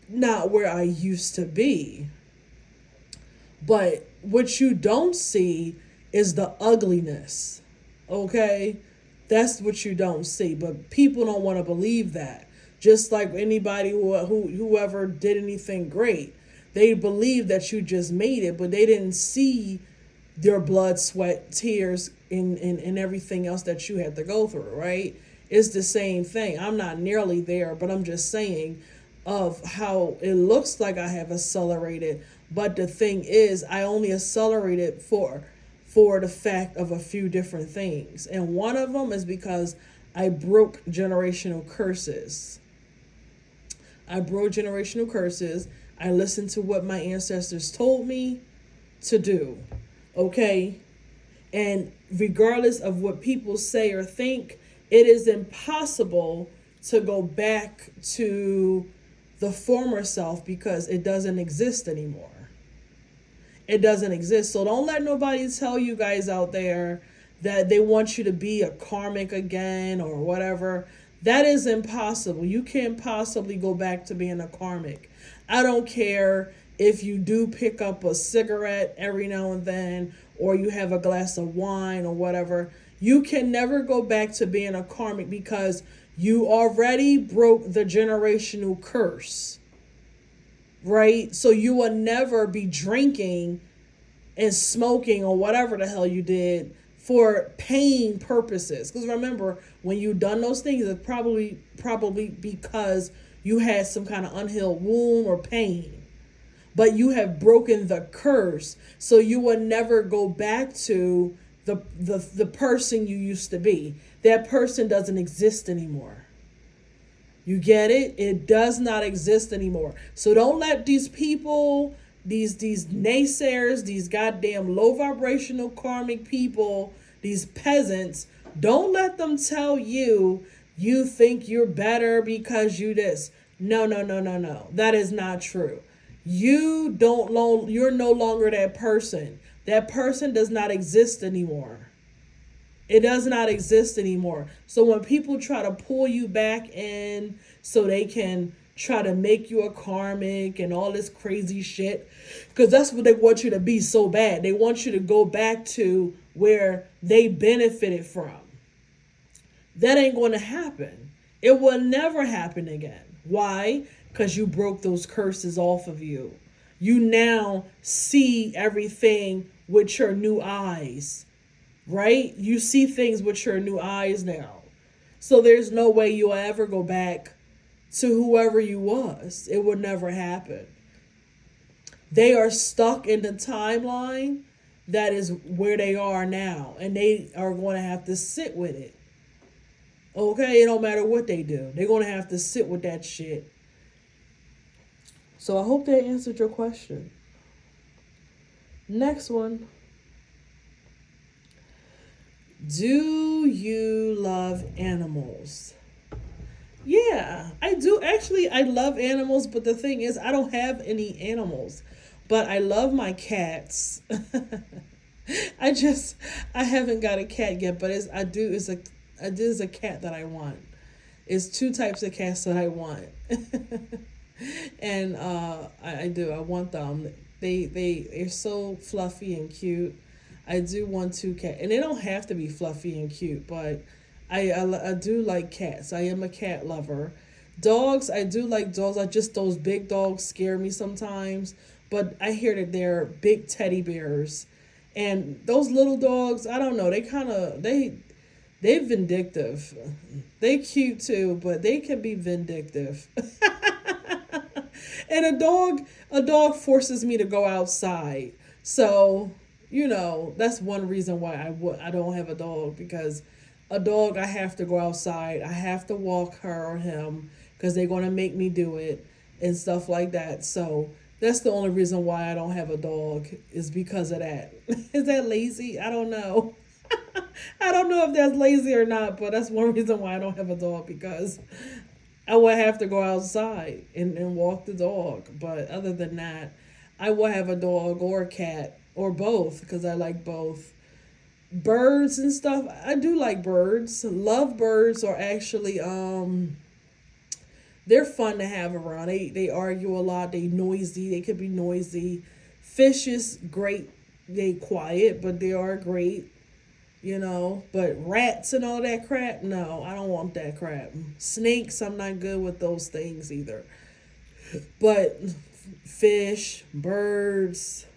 not where I used to be. But what you don't see is the ugliness. Okay? That's what you don't see. But people don't want to believe that. Just like anybody whoever did anything great. They believe that you just made it, but they didn't see your blood, sweat, tears, and everything else that you had to go through, right? It's the same thing. I'm not nearly there, but I'm just saying of how it looks like I have accelerated. But the thing is, I only accelerated for the fact of a few different things. And one of them is because I broke generational curses. I broke generational curses. I listened to what my ancestors told me to do. Okay? And regardless of what people say or think, it is impossible to go back to the former self because it doesn't exist anymore. It doesn't exist. So don't let nobody tell you guys out there that they want you to be a karmic again or whatever. That is impossible. You can't possibly go back to being a karmic. I don't care if you do pick up a cigarette every now and then, or you have a glass of wine or whatever. You can never go back to being a karmic because you already broke the generational curse, right? So you will never be drinking and smoking or whatever the hell you did for pain purposes. Because remember, when you done those things, it's probably because you had some kind of unhealed wound or pain. But you have broken the curse, so you will never go back to the person you used to be. That person doesn't exist anymore. You get it? It does not exist anymore. So don't let these people, these naysayers, these goddamn low vibrational karmic people, these peasants, don't let them tell you you think you're better because you this. No, no, no, no, no. That is not true. You're no longer that person. That person does not exist anymore. It does not exist anymore. So when people try to pull you back in so they can try to make you a karmic and all this crazy shit, because that's what they want you to be so bad. They want you to go back to where they benefited from. That ain't going to happen. It will never happen again. Why? Because you broke those curses off of you. You now see everything with your new eyes, right? You see things with your new eyes now. So there's no way you'll ever go back to whoever you was. It would never happen. They are stuck in the timeline that is where they are now, and they are going to have to sit with it. Okay, it don't matter what they do. They're going to have to sit with that shit. So I hope that answered your question. Next one. Do you love animals? Yeah, I do. Actually, I love animals, but the thing is, I don't have any animals. But I love my cats. I haven't got a cat yet, but it's a cat that I want. It's two types of cats that I want. And I do. I want them. They're so fluffy and cute. I do want two cats, and they don't have to be fluffy and cute, but I do like cats. I am a cat lover. Dogs, I do like dogs. Those big dogs scare me sometimes, but I hear that they're big teddy bears, and those little dogs, I don't know. They're vindictive. They cute too, but they can be vindictive. And a dog forces me to go outside. So, that's one reason why I don't have a dog, because a dog, I have to go outside. I have to walk her or him because they're going to make me do it and stuff like that. So that's the only reason why I don't have a dog, is because of that. Is that lazy? I don't know. I don't know if that's lazy or not, but that's one reason why I don't have a dog, because I would have to go outside and walk the dog. But other than that, I will have a dog or a cat or both, because I like both. Birds and stuff, I do like birds. Love birds are actually they're fun to have around. They argue a lot. They could be noisy. Fish is great. They quiet, but they are great. But rats and all that crap, no, I don't want that crap. Snakes, I'm not good with those things either. But fish, birds,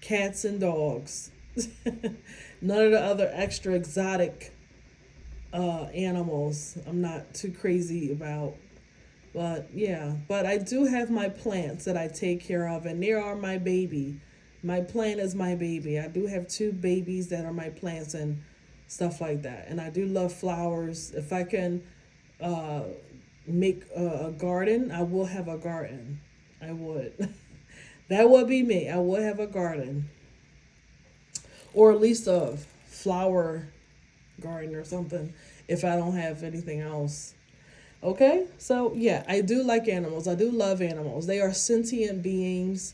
cats and dogs. None of the other extra exotic animals I'm not too crazy about. But yeah, but I do have my plants that I take care of, and they are my baby. My plant is my baby. I do have two babies that are my plants and stuff like that. And I do love flowers. If I can make a garden, I will have a garden. I would. That would be me. I would have a garden. Or at least a flower garden or something if I don't have anything else. Okay? So, yeah, I do like animals. I do love animals. They are sentient beings.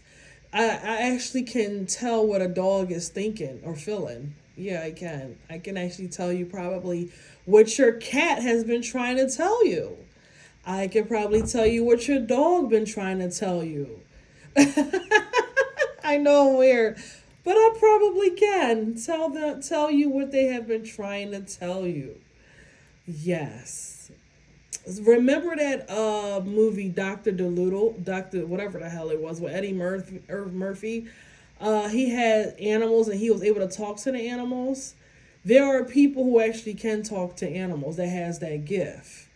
I actually can tell what a dog is thinking or feeling. Yeah, I can. I can actually tell you probably what your cat has been trying to tell you. I can probably tell you what your dog been trying to tell you. I know I'm weird, but I probably can tell you what they have been trying to tell you. Yes. Remember that movie Doctor Dolittle, Doctor whatever the hell it was with Eddie Murphy? He had animals and he was able to talk to the animals. There are people who actually can talk to animals that has that gift.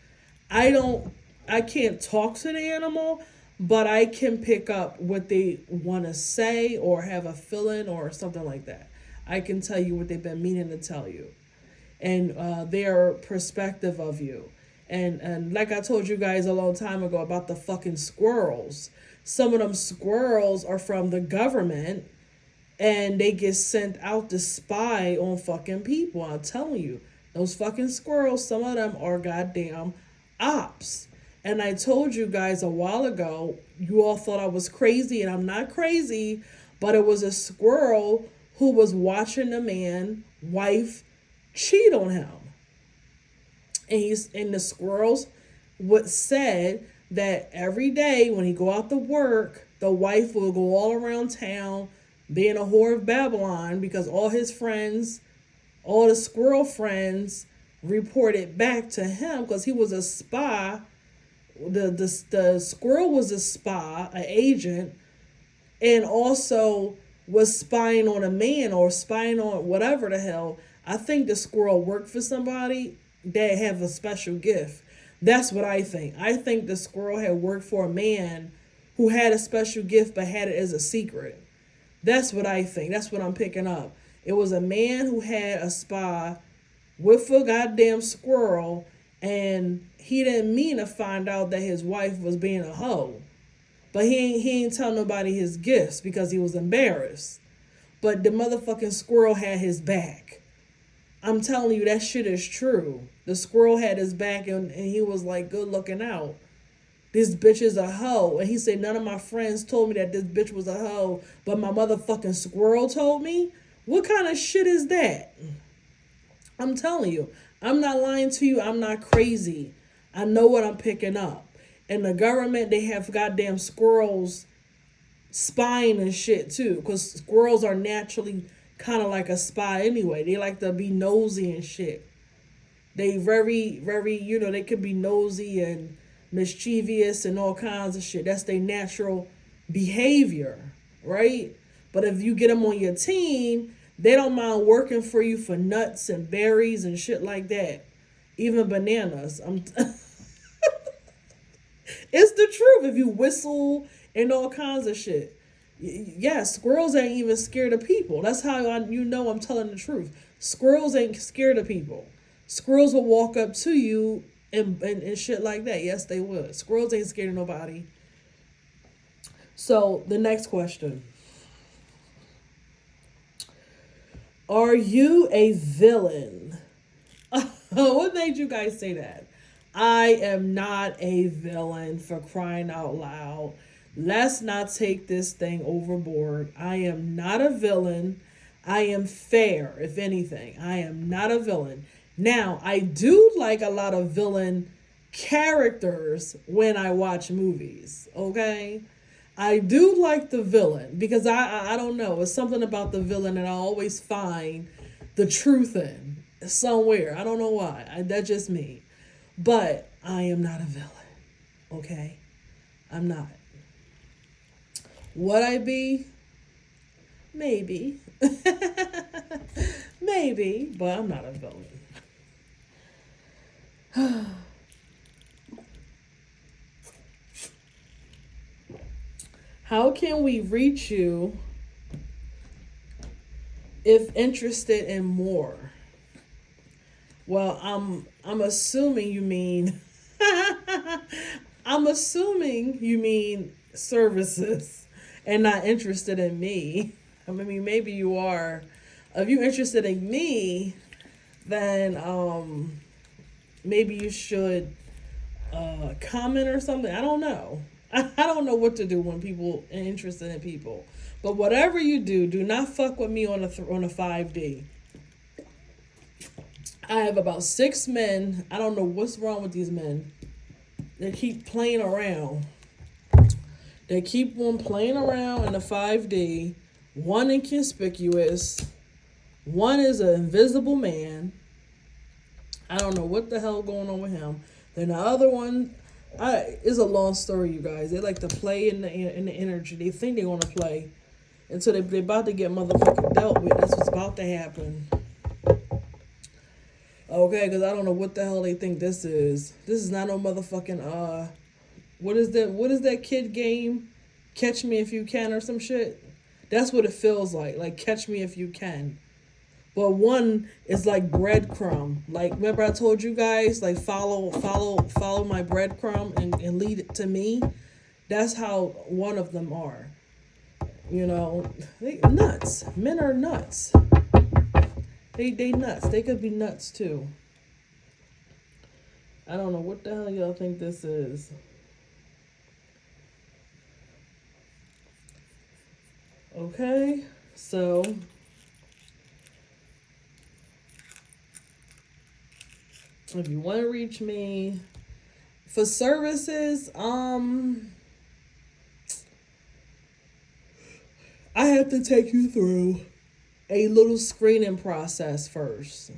I don't. I can't talk to the animal, but I can pick up what they want to say or have a feeling or something like that. I can tell you what they've been meaning to tell you, and their perspective of you. And like I told you guys a long time ago about the fucking squirrels. Some of them squirrels are from the government and they get sent out to spy on fucking people. I'm telling you, those fucking squirrels, some of them are goddamn ops. And I told you guys a while ago, you all thought I was crazy, and I'm not crazy, but it was a squirrel who was watching a man, wife, cheat on him. And the squirrels would said that every day when he go out to work, the wife will go all around town being a whore of Babylon because all his friends, all the squirrel friends reported back to him because he was a spy. The squirrel was a spy, an agent, and also was spying on a man or spying on whatever the hell. I think the squirrel worked for somebody that have a special gift. That's what I think. I think the squirrel had worked for a man who had a special gift but had it as a secret. That's what I think. That's what I'm picking up. It was a man who had a spy with a goddamn squirrel, and he didn't mean to find out that his wife was being a hoe. But he ain't tell nobody his gifts because he was embarrassed. But the motherfucking squirrel had his back. I'm telling you, that shit is true. The squirrel had his back and he was like, good looking out. This bitch is a hoe. And he said, none of my friends told me that this bitch was a hoe, but my motherfucking squirrel told me? What kind of shit is that? I'm telling you, I'm not lying to you. I'm not crazy. I know what I'm picking up. And the government, they have goddamn squirrels spying and shit too. Because squirrels are naturally kind of like a spy anyway. They like to be nosy and shit. They very, they could be nosy and mischievous and all kinds of shit. That's their natural behavior, right? But if you get them on your team, they don't mind working for you for nuts and berries and shit like that. Even bananas. It's the truth. If you whistle and all kinds of shit. Yeah, squirrels ain't even scared of people. That's how I'm telling the truth. Squirrels ain't scared of people. Squirrels will walk up to you and shit like that. Yes, they would. Squirrels ain't scared of nobody. So, the next question. Are you a villain? What made you guys say that? I am not a villain, for crying out loud. Let's not take this thing overboard. I am not a villain. I am fair, if anything. I am not a villain. Now, I do like a lot of villain characters when I watch movies, okay? I do like the villain because I don't know. It's something about the villain that I always find the truth in somewhere. I don't know why. That's just me. But I am not a villain, okay? I'm not. Would I be? Maybe. Maybe, but I'm not a villain. How can we reach you if interested in more? Well, I'm assuming you mean I'm assuming you mean services and not interested in me. I mean, maybe you are. If you're interested in me, then maybe you should comment or something. I don't know. I don't know what to do when people are interested in people. But whatever you do, do not fuck with me on a 5D. I have about 6 men. I don't know what's wrong with these men. They keep playing around. They keep on playing around in the 5D. One inconspicuous. One is an invisible man. I don't know what the hell going on with him. Then the other one, it's a long story, you guys. They like to play in the energy. They think they're gonna play until they about to get motherfucking dealt with. That's what's about to happen. Okay, because I don't know what the hell they think this is. This is not no motherfucking what is that? What is that kid game? Catch Me If You Can or some shit. That's what it feels like. Like Catch Me If You Can. But one is like breadcrumb. Like remember I told you guys like follow my breadcrumb and lead it to me. That's how one of them are. You know, they nuts. Men are nuts. They nuts. They could be nuts too. I don't know what the hell y'all think this is. Okay, so if you want to reach me for services, I have to take you through a little screening process first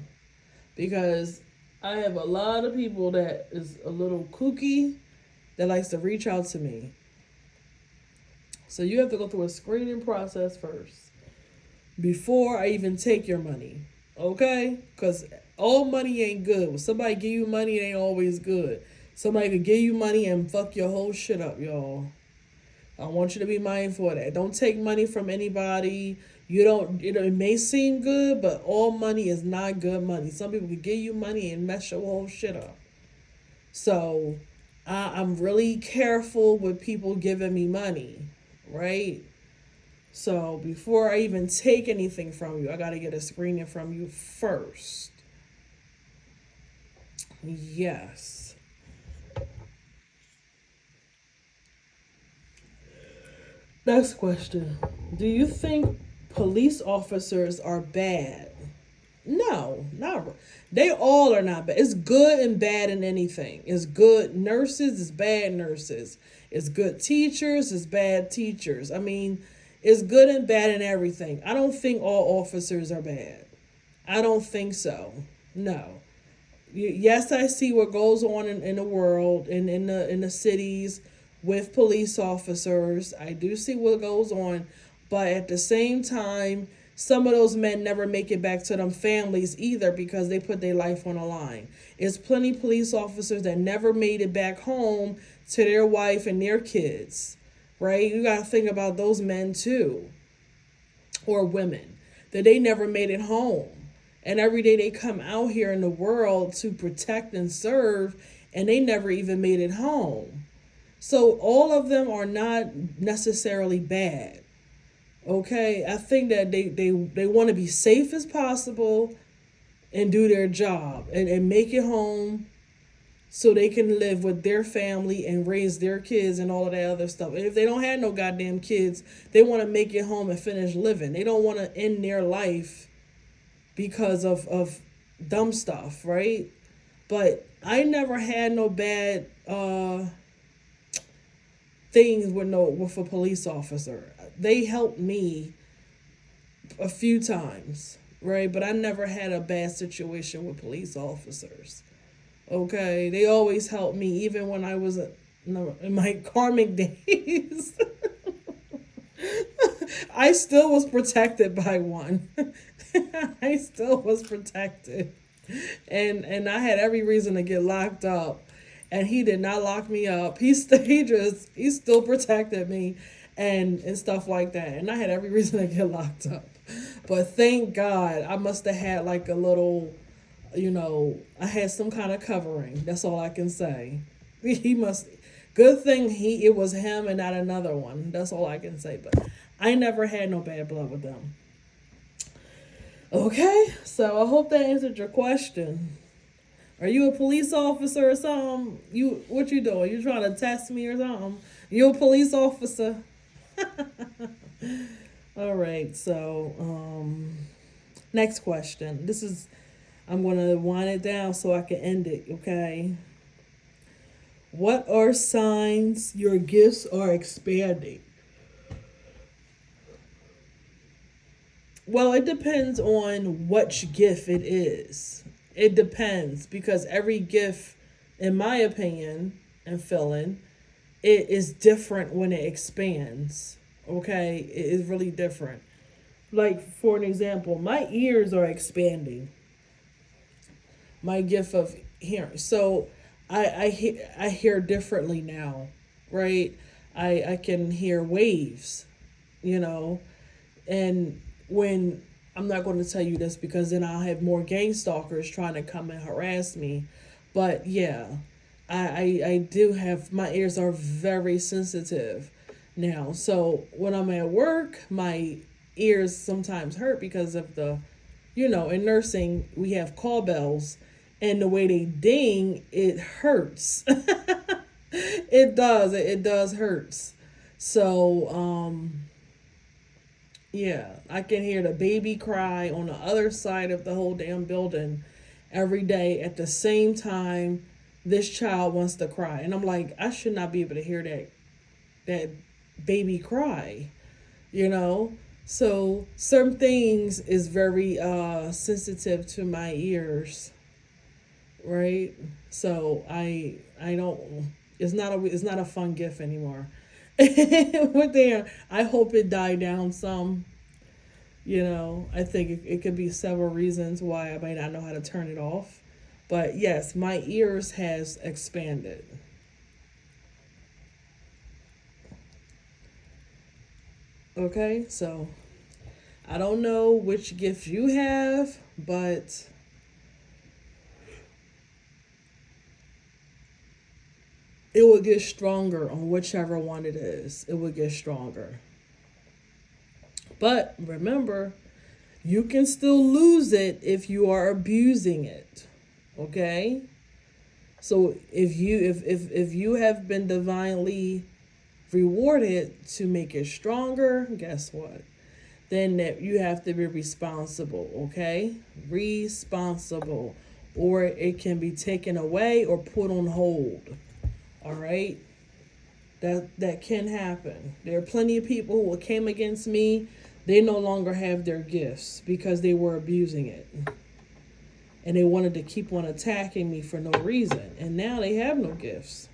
because I have a lot of people that is a little kooky that likes to reach out to me. So you have to go through a screening process first before I even take your money. Okay? Because all money ain't good. When somebody give you money, it ain't always good. Somebody could give you money and fuck your whole shit up, y'all. I want you to be mindful of that. Don't take money from anybody. You don't, it may seem good, but all money is not good money. Some people can give you money and mess your whole shit up. So I'm really careful with people giving me money, right? So before I even take anything from you, I got to get a screening from you first. Yes. Next question. Do you think police officers are bad? No, not. They all are not bad. It's good and bad in anything. It's good nurses, it's bad nurses. It's good teachers, it's bad teachers. I mean, it's good and bad in everything. I don't think all officers are bad. I don't think so. No. Yes, I see what goes on in the world and in the cities with police officers. I do see what goes on, but at the same time, some of those men never make it back to them families either because they put their life on the line. It's plenty police officers that never made it back home to their wife and their kids, right? You got to think about those men too, or women, that they never made it home. And every day they come out here in the world to protect and serve, and they never even made it home. So all of them are not necessarily bad. Okay, I think that they want to be safe as possible and do their job and make it home so they can live with their family and raise their kids and all of that other stuff. And if they don't have no goddamn kids, they want to make it home and finish living. They don't want to end their life because of dumb stuff, right? But I never had no bad things with a police officer. They helped me a few times, right? But I never had a bad situation with police officers. Okay, they always helped me, even when I was in my karmic days. I still was protected by one. I still was protected, and I had every reason to get locked up, and he did not lock me up. He still protected me, and stuff like that, and I had every reason to get locked up. But thank God, I must have had like a little, I had some kind of covering. That's all I can say. He must. Good thing it was him and not another one. That's all I can say. But I never had no bad blood with them. Okay, so I hope that answered your question. Are you a police officer or something? What you doing? You trying to test me or something? You're a police officer. All right. So, next question. I'm going to wind it down so I can end it. Okay. What are signs your gifts are expanding? Well, it depends on which gift it is. It depends because every gift, in my opinion and feeling, it is different when it expands. Okay, it is really different. Like for an example, my ears are expanding. My gift of hearing. So I hear differently now, right? I can hear waves, you know, and when I'm not going to tell you this because then I'll have more gang stalkers trying to come and harass me. But yeah, I do have, my ears are very sensitive now. So when I'm at work, my ears sometimes hurt because of in nursing, we have call bells and the way they ding, it hurts. It does. It does hurts. So, yeah, I can hear the baby cry on the other side of the whole damn building every day at the same time this child wants to cry. And I'm like, I should not be able to hear that baby cry, you know? So certain things is very sensitive to my ears, right? So I don't, it's not a fun gift anymore. With there, I hope it died down some. I think it could be several reasons why I might not know how to turn it off. But yes, my ears has expanded. Okay, so I don't know which gift you have, but it will get stronger on whichever one it is. It will get stronger. But remember, you can still lose it if you are abusing it. Okay? So if you have been divinely rewarded to make it stronger, guess what? Then that you have to be responsible, okay? Responsible. Or it can be taken away or put on hold. All right? That can happen. There are plenty of people who came against me. They no longer have their gifts because they were abusing it. And they wanted to keep on attacking me for no reason. And now they have no gifts.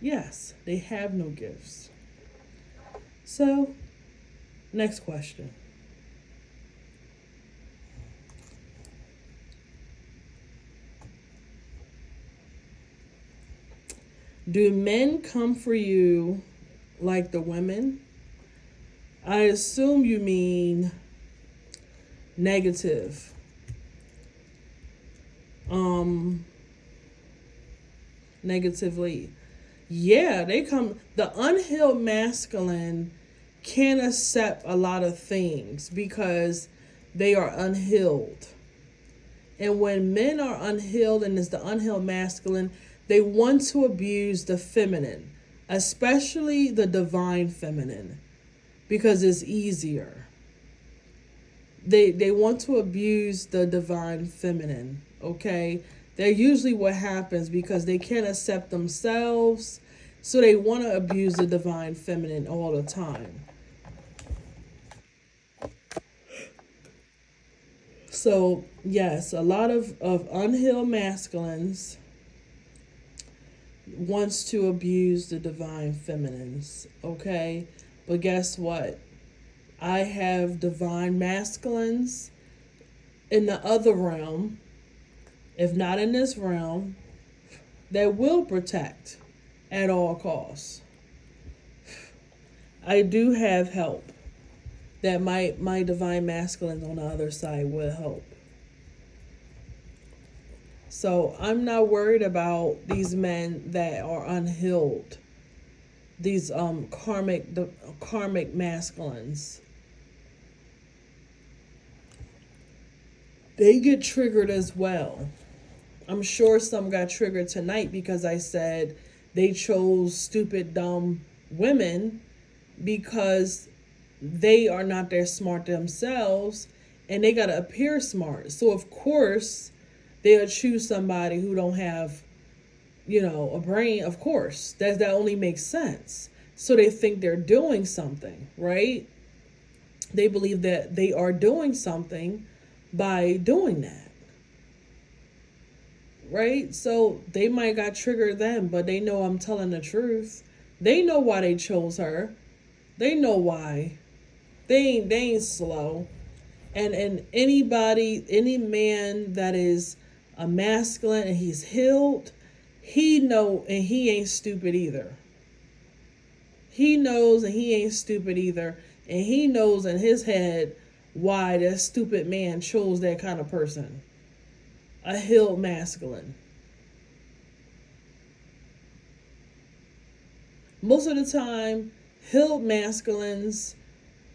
Yes, they have no gifts. So, next question. Do men come for you like the women? I assume you mean negative. Negatively. Yeah, they come. The unhealed masculine can't accept a lot of things because they are unhealed. And when men are unhealed and it's the unhealed masculine, they want to abuse the feminine, especially the divine feminine, because it's easier. They want to abuse the divine feminine, okay? They're usually what happens because they can't accept themselves, so they want to abuse the divine feminine all the time. So, yes, a lot of unhealed masculines wants to abuse the divine feminines, okay? But guess what? I have divine masculines in the other realm, if not in this realm, that will protect at all costs. I do have help that my divine masculines on the other side will help. So I'm not worried about these men that are unhealed. These karmic masculines. They get triggered as well. I'm sure some got triggered tonight because I said they chose stupid, dumb women because they are not that smart themselves and they got to appear smart. So, of course, they'll choose somebody who don't have, a brain. Of course, that only makes sense. So they think they're doing something, right? They believe that they are doing something by doing that, right? So they might got triggered then, but they know I'm telling the truth. They know why they chose her. They know why. They ain't slow. And any man that is a masculine and he's healed, he know, and he ain't stupid either. He knows and he ain't stupid either. And he knows in his head why that stupid man chose that kind of person. A healed masculine. Most of the time, healed masculines,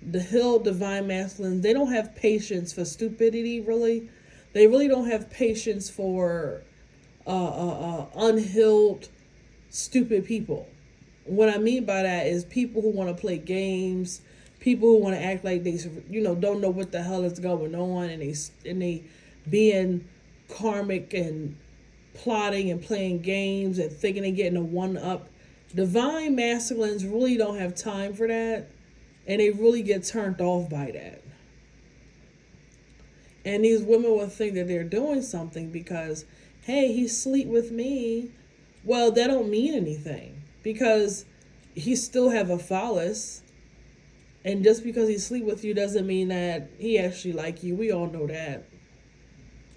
the healed divine masculines, they don't have patience for stupidity, really. They really don't have patience for unhealed, stupid people. What I mean by that is people who want to play games, people who want to act like they, don't know what the hell is going on, and they being karmic and plotting and playing games and thinking they're getting a one up. Divine masculines really don't have time for that, and they really get turned off by that. And these women will think that they're doing something because, hey, he sleep with me. Well, that don't mean anything because he still have a phallus. And just because he sleep with you doesn't mean that he actually like you. We all know that.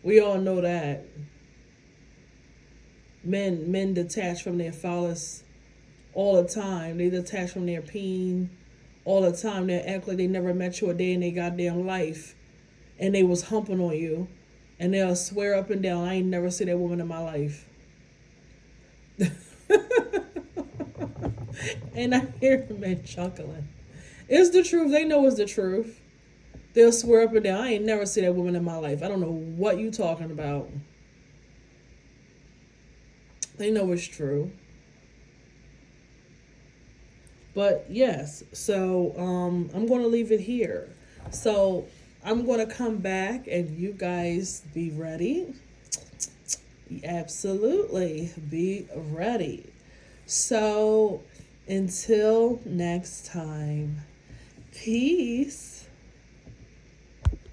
We all know that. Men detach from their phallus all the time. They detach from their peen all the time. They act like they never met you a day in their goddamn life. And they was humping on you. And they'll swear up and down, I ain't never seen that woman in my life. And I hear men chuckling. It's the truth. They know it's the truth. They'll swear up and down, I ain't never seen that woman in my life. I don't know what you talking about. They know it's true. But yes, so I'm going to leave it here. So I'm going to come back and you guys be ready. Absolutely be ready. So until next time, peace.